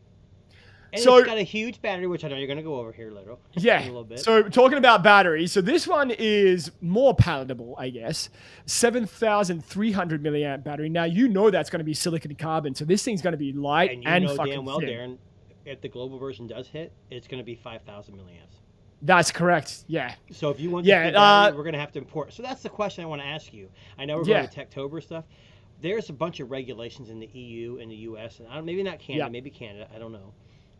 And so, it's got a huge battery, which I know you're going to go over here a little. Yeah. A little bit. So talking about batteries, so this one is more palatable, I guess. 7,300 milliamp battery. Now you know that's going to be silicon carbon, so this thing's going to be light and you know fucking damn well, thin. Darren, if the global version does hit, it's going to be 5,000 milliamps. That's correct. Yeah. So if you want this big battery, we're going to have to import. So that's the question I want to ask you. I know we're going to Techtober stuff. There's a bunch of regulations in the EU and the US, and maybe not Canada, maybe Canada. I don't know.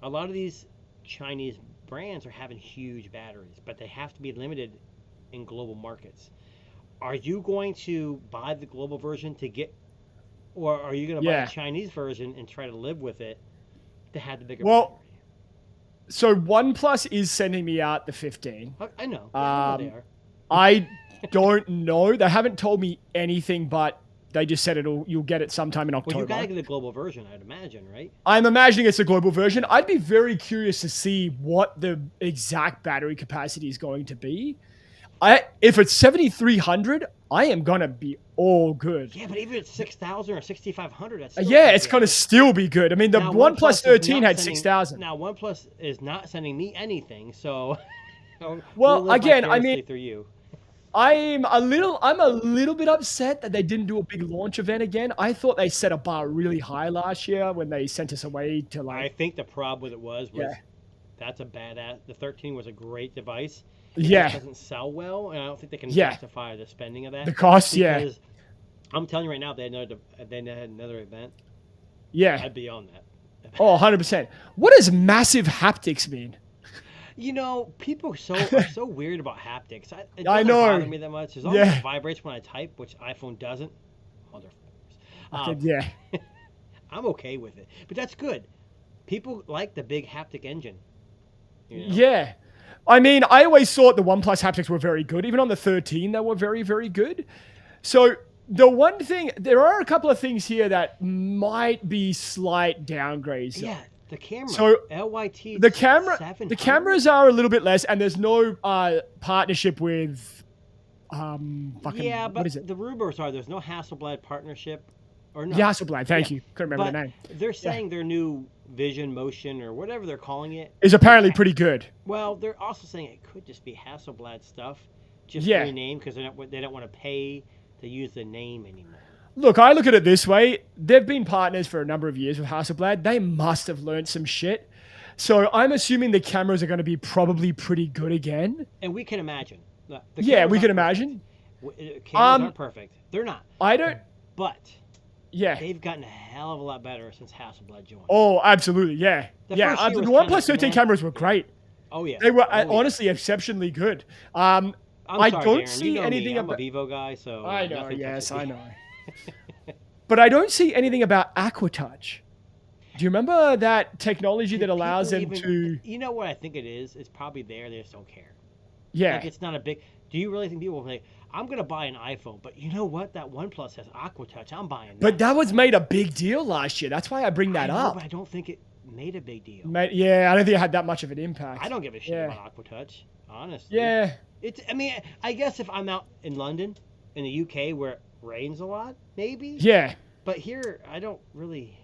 A lot of these Chinese brands are having huge batteries, but they have to be limited in global markets. Are you going to buy the global version to get, or are you going to buy the Chinese version and try to live with it to have the bigger battery? So OnePlus is sending me out the 15. I know. Yeah, they are. I don't know. They haven't told me anything, but they just said you'll get it sometime in October. Well, you got to get the global version, I'd imagine, right? I'm imagining it's a global version. I'd be very curious to see what the exact battery capacity is going to be. If it's 7,300, I am going to be all good. Yeah, but even at 6,000 or 6,500, that's it's going to still be good. I mean, the OnePlus 13 had 6,000. Now, OnePlus is not sending me anything, so... Well, again, I mean... Through you. I'm a little bit upset that they didn't do a big launch event again. I thought they set a bar really high last year when they sent us away to I think the problem with it was that's a badass. The 13 was a great device, Yeah. doesn't sell well, and I don't think they can Yeah. justify the spending of that. The cost, yeah. Because I'm telling you right now, if they had another event, Yeah. I'd be on that. Oh, 100%. What does massive haptics mean? You know, people are so weird about haptics. It I doesn't know. bother me that much. As long as Yeah. it vibrates when I type, which iPhone doesn't, motherfuckers. Okay, yeah. I'm okay with it. But that's good. People like the big haptic engine. You know? Yeah. I mean, I always thought the OnePlus haptics were very good. Even on the 13, they were very, very good. So the one thing, there are a couple of things here that might be slight downgrades. Yeah, the camera. So LYT. the 700? cameras are a little bit less, and there's no partnership with Yeah, but what is it? the rumors are there's no Hasselblad partnership. Or no. Hasselblad, thank Yeah, you. Couldn't remember but the name. They're saying their new Vision Motion or whatever they're calling it. Is apparently pretty good. Well, they're also saying it could just be Hasselblad stuff, just Yeah. renamed because they don't want to pay to use the name anymore. Look, I look at it this way. They've been partners for a number of years with Hasselblad. They must have learned some shit. So I'm assuming the cameras are going to be probably pretty good again. And we can imagine. The Yeah, we cameras can aren't imagine. perfect. Cameras aren't perfect. They're not. I don't. But Yeah. they've gotten a hell of a lot better since Hasselblad joined. Oh, absolutely. Yeah. The Yeah. first The year was OnePlus kinda 13 meh. cameras were great. Oh yeah. They were Oh, yeah. honestly exceptionally good. I'm I sorry, don't Darren, see you know anything me. I'm about. a Vivo guy, so I know. nothing Yes, touches I me. know. But I don't see anything about AquaTouch. Do you remember that technology that allows them People to? You know what I think it is? It's probably there. They just don't care. Yeah. Like it's not a big. Do you really think people will say, "I'm gonna buy an iPhone," but you know what? That OnePlus has AquaTouch. I'm buying that. But that was made a big deal last year. That's why I bring that I know, up. but I don't think it made a big deal. Yeah, I don't think it had that much of an impact. I don't give a shit Yeah. about AquaTouch, honestly. Yeah. It's. I mean, I guess if I'm out in London, in the UK, where it rains a lot, maybe. Yeah. But here, I don't really.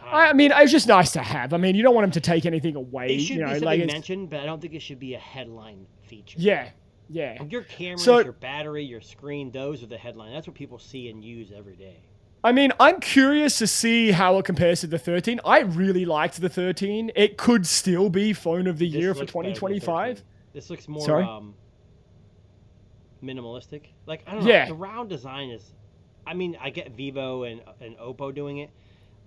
I mean, it's just nice to have. I mean, you don't want them to take anything away. It should you know, be something like mentioned, but I don't think it should be a headline feature. Yeah. Yeah. Your cameras, So- your battery, your screen, those are the headline. That's what people see and use every day. I mean, I'm curious to see how it compares to the 13. I really liked the 13. It could still be phone of the This year for looks better than 2025. 13. This looks more Sorry? minimalistic. Like, I don't know. Yeah. The round design is... I mean, I get Vivo and Oppo doing it.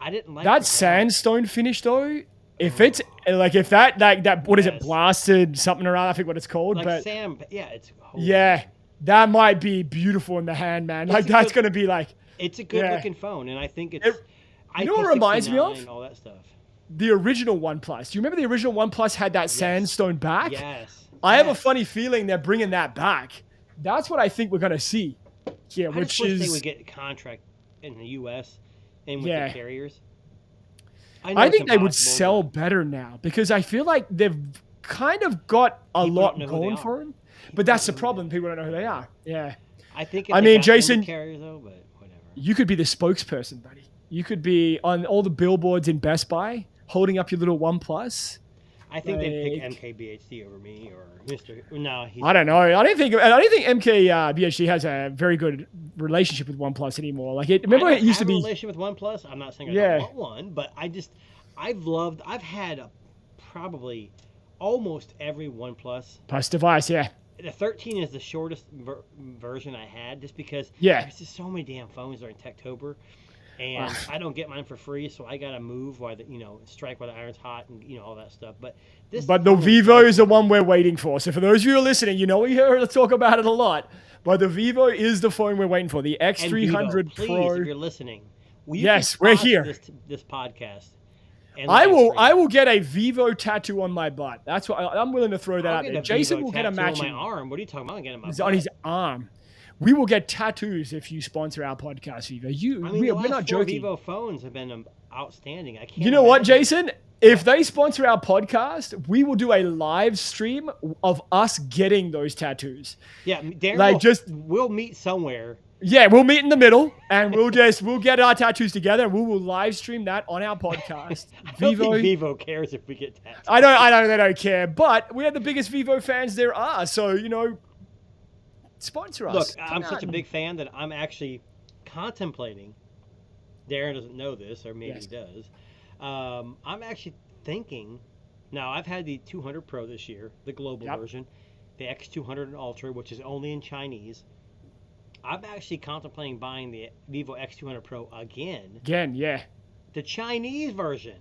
I didn't like That the round- sandstone finish, though, if it's like if that what is it, Yes. blasted something around? I think what it's called, Like but Sam... Yeah, it's... yeah, that might be beautiful in the hand, man. Like a that's good- gonna be like It's a good-looking phone, and I think it's... you know what it reminds me of? IP69, all that stuff. the original OnePlus. Do you remember the original OnePlus had that sandstone back? Yes. I have a Yes. funny feeling they're bringing that back. That's what I think we're gonna see here, I which just wish is they would get a contract in the U.S. and with Yeah. the carriers. know I it's think they would impossible, sell but better now because I feel like they've kind of got a People lot don't know who they going are. for them. People But that's the don't know who they problem. People don't know who they are. Yeah. I think. If I they mean, got them with Jason- carriers though, but whatever. You could be the spokesperson, buddy. You could be on all the billboards in Best Buy holding up your little OnePlus. I think they'd like- pick MKBHD over me or Mr. No, he's. I don't know. I don't think MKBHD has a very good relationship with OnePlus anymore. Like remember I it used to have a be. relationship with OnePlus. I'm not saying I Yeah. don't want one, but I've had probably almost every OnePlus. Plus device, yeah. The 13 is the shortest version I had, just because Yeah. there's just so many damn phones during Techtober, and I don't get mine for free, so I gotta move while strike while the iron's hot and all that stuff. But this. But the phone Vivo is the one we're waiting for. So for those of you who are listening, you know we heard us talk about it a lot. But the Vivo is the phone we're waiting for. The and X300 Vivo, please, Pro. if you're listening, will you Yes, please we're pause here. This podcast. And I live will. stream? I will get a Vivo tattoo on my butt. That's what I'm willing to throw that I'll out get there. a Jason Vivo will get a tattoo on matching my arm. What are you talking about? I'm getting my on butt. his arm. We will get tattoos if you sponsor our podcast, Vivo. I mean, the we're last not 4 joking. Vivo phones have been outstanding. I can't. You know what, imagine- Jason? If they sponsor our podcast, we will do a live stream of us getting those tattoos. Yeah, Darren. Like, we'll meet somewhere. Yeah, we'll meet in the middle and we'll get our tattoos together and we will live stream that on our podcast. I don't Vivo. think Vivo cares if we get tattoos. I know they don't care, but we are the biggest Vivo fans there are. So, sponsor us. Look, Come I'm out such a and- big fan that I'm actually contemplating. Darren doesn't know this, or maybe Yes. he does. I'm actually thinking. Now, I've had the 200 Pro this year, the global Yep. version. the X200 Ultra, which is only in Chinese. I'm actually contemplating buying the Vivo X200 Pro again. Again, yeah. The Chinese version.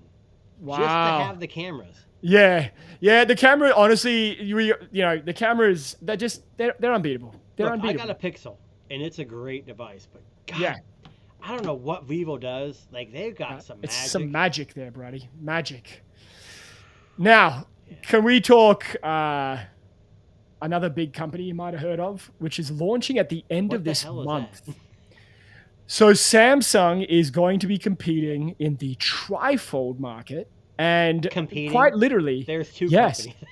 Wow. Just to have the cameras. Yeah. The camera, honestly, the cameras, they're unbeatable. They're Look, unbeatable. I got a Pixel, and it's a great device, but God, Yeah. I don't know what Vivo does. Like, they've got some It's magic. some magic there, buddy. Magic. Now, can we talk another big company you might have heard of, which is launching at the end What of the this hell is month? that? So Samsung is going to be competing in the trifold market, and Competing? quite literally, There's two yes, companies.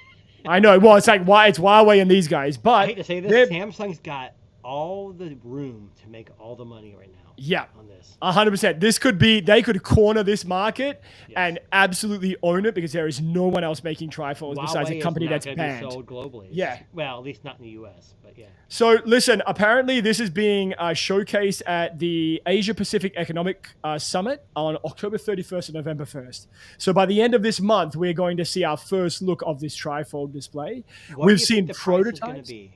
I know. Well, it's like it's Huawei and these guys, I but hate to say this, they're- Samsung's got all the room to make all the money right now. Yeah. On this. 100%. They could corner this market Yes. and absolutely own it because there is no one else making trifolds besides a Huawei company is not that's gonna banned. be sold globally. Yeah. Well, at least not in the US, but yeah. So listen, apparently this is being showcased at the Asia Pacific Economic Summit on October 31st and November 1st. So by the end of this month, we're going to see our first look of this trifold display. What We've do you seen think the price is gonna prototypes. be?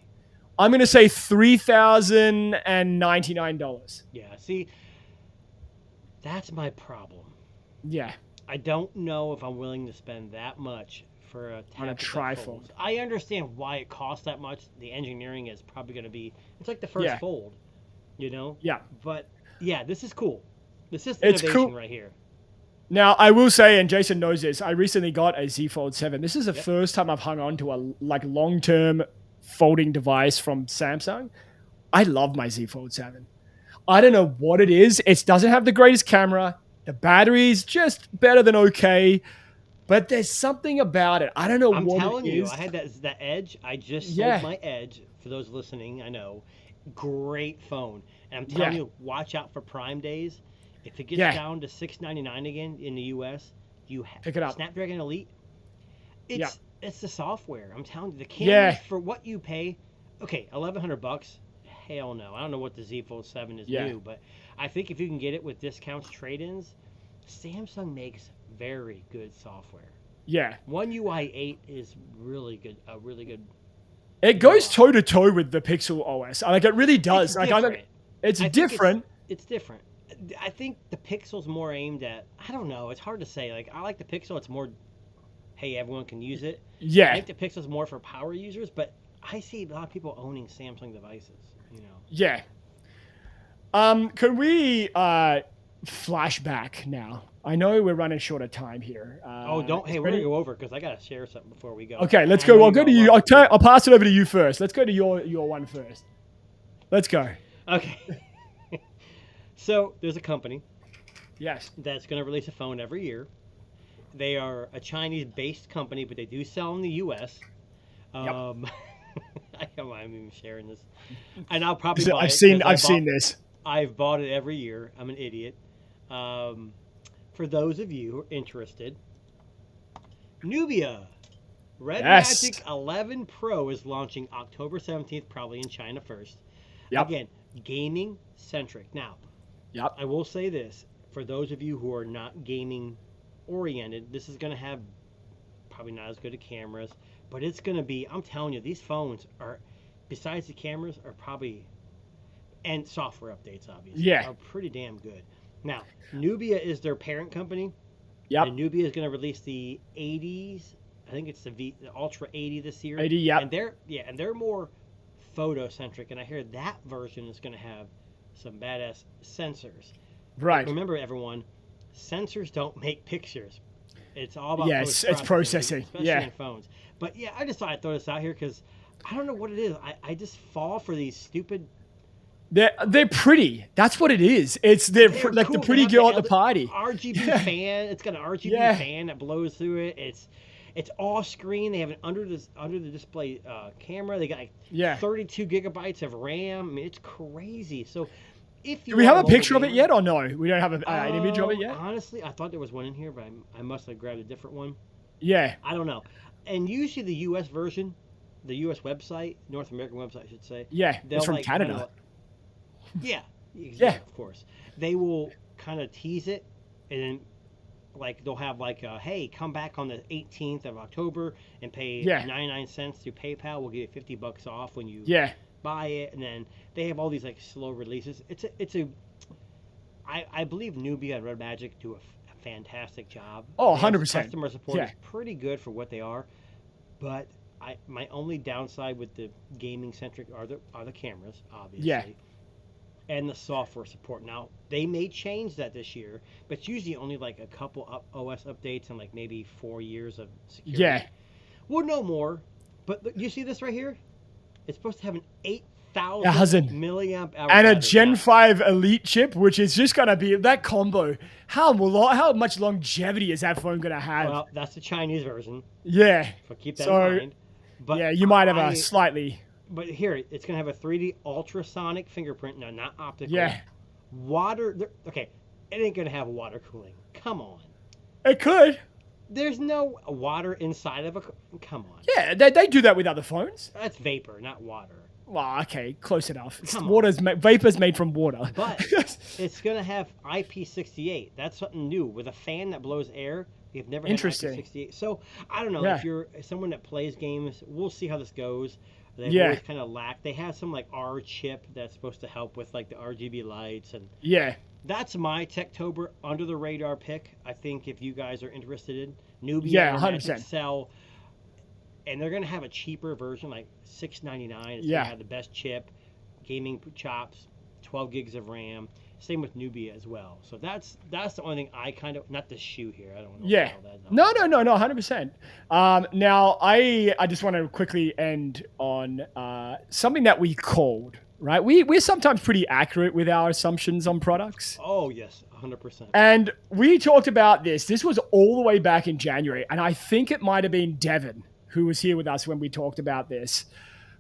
I'm going to say $3,099. Yeah, see, that's my problem. Yeah. I don't know if I'm willing to spend that much for a tablet that trifold. folds. I understand why it costs that much. The engineering is probably going to be, it's like the first Yeah. fold, you know? Yeah. But yeah, this is cool. This is It's innovation cool. right here. Now, I will say, and Jason knows this, I recently got a Z Fold 7. This is the first time I've hung on to a long-term folding device from Samsung. I love my Z Fold 7. I don't know what it is. It doesn't have the greatest camera. The battery's just better than okay. But there's something about it. I don't know I'm what telling it you, is. I had that Edge. I just Yeah. sold my Edge. For those listening, I know. Great phone. And I'm telling Yeah. you, watch out for Prime days. If it gets Yeah. down to $699 again in the US, you Pick it up. Snapdragon Elite. Yeah. It's the software. I'm telling you, the Yeah. cameras for what you pay. Okay, $1,100. Hell no. I don't know what the Z Fold 7 is Yeah. new, but I think if you can get it with discounts, trade-ins, Samsung makes very good software. Yeah. One UI 8 is really good. A really good. It goes toe to toe with the Pixel OS. Like it really does. It's Like different. it's I think different. It's different. I think the Pixel's more aimed at. I don't know. It's hard to say. Like I like the Pixel. It's more. Hey, everyone can use it. I Yeah. think the Pixel's more for power users, but I see a lot of people owning Samsung devices. You know. Yeah. Can we flash back now? I know we're running short of time here. Don't. Hey, we're gonna go over because I gotta share something before we go. Okay, let's I go. know I'll go to got a you. lot I'll pass it over to you first. Let's go to your one first. Let's go. Okay. So there's a company Yes. that's going to release a phone every year. They are a Chinese-based company, but they do sell in the U.S. I don't know why I'm even sharing this. And I'll probably buy I've it seen 'cause I've seen this. I've bought it every year. I'm an idiot. For those of you who are interested, Nubia Red Yes. Magic 11 Pro is launching October 17th, probably in China first. Yep. Again, gaming centric. Now, Yep. I will say this, for those of you who are not gaming oriented, this is going to have probably not as good of cameras, but it's going to be, I'm telling you, these phones are, besides the cameras, are probably, and software updates, obviously, Yeah. are pretty damn good. Now, Nubia is their parent company, Yep. and Nubia is going to release the 80s, I think it's the Ultra 80 this year. 80, yep. And they're more photo-centric, and I hear that version is going to have some badass sensors. Right. Remember, everyone, sensors don't make pictures. It's all about Yes, it's processing. especially Yeah. in phones. But yeah, I just thought I'd throw this out here because I don't know what it is. I just fall for these stupid. They're pretty. That's what it is. They're They're like cool. the They pretty have girl at the party. RGB Yeah. fan. It's got an RGB Yeah. fan that blows through it. It's off screen. They have an under the display camera. They got like Yeah. 32 gigabytes of RAM. I mean, it's crazy. So if you Do we have are a mobile picture of it gamer- yet or no? We don't have an image of it yet? Honestly, I thought there was one in here, but I must have grabbed a different one. Yeah. I don't know. And usually the U.S. version, the U.S. website, North American website, I should say. Yeah. they'll It's from like Canada. yeah, Yeah. of course. They will kind of tease it and then like they'll have like, hey, come back on the 18th of October and pay Yeah. 99 cents through PayPal. We'll give you $50 off when you Yeah. buy it. And then they have all these like slow releases. I believe Nubia and Red Magic do a fantastic job. Oh, Their 100%. Customer support Yeah. is pretty good for what they are, but my only downside with the gaming centric are the cameras, obviously. Yeah. And the software support. Now, they may change that this year, but it's usually only like a couple OS updates and like maybe 4 years of security. Yeah. We'll know more. But you see this right here? It's supposed to have an 8,000 1,000. milliamp hour And a battery. Gen Now, 5 Elite chip, which is just going to be that combo. How much longevity is that phone going to have? well, that's the Chinese version, Yeah. so keep that So, in mind. But yeah, you might have a slightly. But here, it's going to have a 3D ultrasonic fingerprint. No, not optical. Yeah. Okay, it ain't going to have water cooling. Come on. It could. There's no water inside of a... Come on. Yeah, they do that with other phones. That's vapor, not water. Well, okay, close enough. Come on. Vapor's made from water. But it's going to have IP68. That's something new. With a fan that blows air, you've never had Interesting. IP68. So, I don't know. Yeah. If you're someone that plays games, we'll see how this goes. They've Yeah. always kind of lacked. They have some, like, R chip that's supposed to help with, like, the RGB lights. And Yeah. that's my Techtober under-the-radar pick. I think if you guys are interested in Nubia Yeah, or 100%. Magic Cell, and they're going to have a cheaper version, like $699. It's Yeah. going to have the best chip, gaming chops, 12 gigs of RAM. Same with Nubia as well. So that's the only thing I kind of, not the shoe here. I don't know. Yeah. How that, No, 100%. Now, I just want to quickly end on something that we called, right? We're sometimes pretty accurate with our assumptions on products. Oh, yes, 100%. And we talked about this. This was all the way back in January. And I think it might have been Devin who was here with us when we talked about this.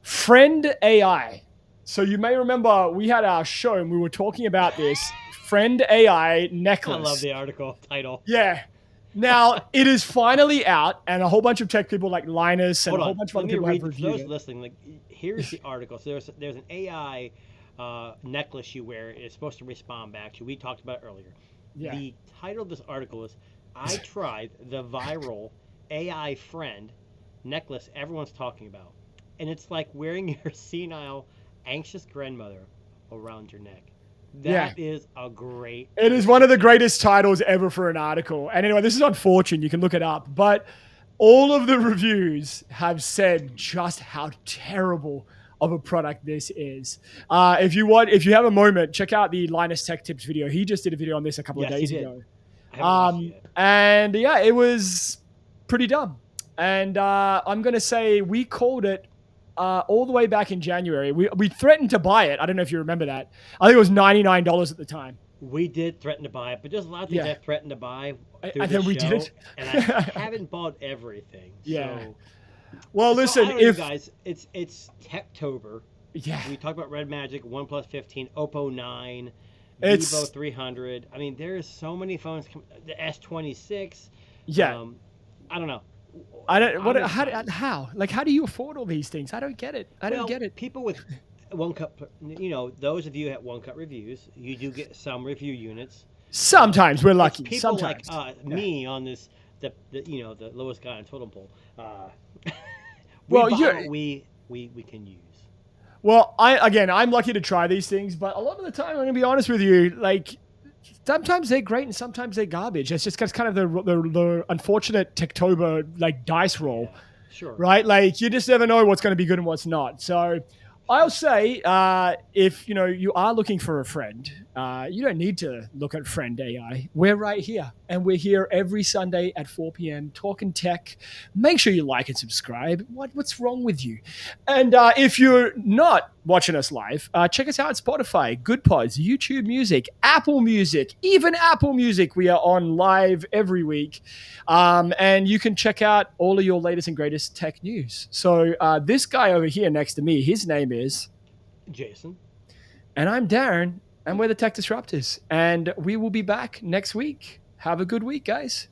Friend AI. So you may remember we had our show and we were talking about this Friend AI necklace. I love the article title. Yeah. Now it is finally out, and a whole bunch of tech people like Linus and Hold a whole on. bunch of Let other me people have read for reviewed those it. listening. Like, here's the article. So there's an AI necklace you wear. It's supposed to respond back to you. We talked about it earlier. Yeah. The title of this article is "I tried the viral AI friend necklace everyone's talking about," and it's like wearing your senile, anxious grandmother around your neck. That is a great. It is one of the greatest titles ever for an article. And anyway, this is on Fortune. You can look it up. But all of the reviews have said just how terrible of a product this is. If you have a moment, check out the Linus Tech Tips video. He just did a video on this a couple of Yes, he days did. ago. I haven't watched it yet. And yeah, it was pretty dumb. And I'm going to say we called it all the way back in January. We threatened to buy it. I don't know if you remember that. I think it was $99 at the time. We did threaten to buy it, but there's a lot of things Yeah. I threatened to buy. I through think this we show, did. and I haven't bought everything. Yeah. So, Well, so listen, I don't know, if guys, it's Techtober. yeah, We talked about Red Magic, OnePlus 15, Oppo 9, It's- Vivo 300. I mean, there's so many phones. The S26. yeah. I don't know. I don't. What? I'm How? excited. How? Like, how do you afford all these things? I don't get it. I don't Well, get it. People with One Cut, those of you at One Cut Reviews, you do get some review units. Sometimes we're lucky. People Sometimes. like me on this, the lowest guy on totem pole. Well, buy you're- what we can use. Well, I'm lucky to try these things, but a lot of the time, I'm gonna be honest with you. Like, sometimes they're great and sometimes they're garbage. It's just kind of the unfortunate Techtober like dice roll. Yeah, sure. Right? Like you just never know what's going to be good and what's not. So I'll say if you are looking for a friend, you don't need to look at Friend AI. We're right here, and we're here every Sunday at 4 p.m. talking tech. Make sure you like and subscribe. What's wrong with you? And if you're not watching us live, check us out on Spotify, Good Pods, YouTube Music, Apple Music, even Apple Music. We are on live every week. And you can check out all of your latest and greatest tech news. So this guy over here next to me, his name is Jason. and I'm Darren, and we're the Tech Disruptors. And we will be back next week. Have a good week, guys.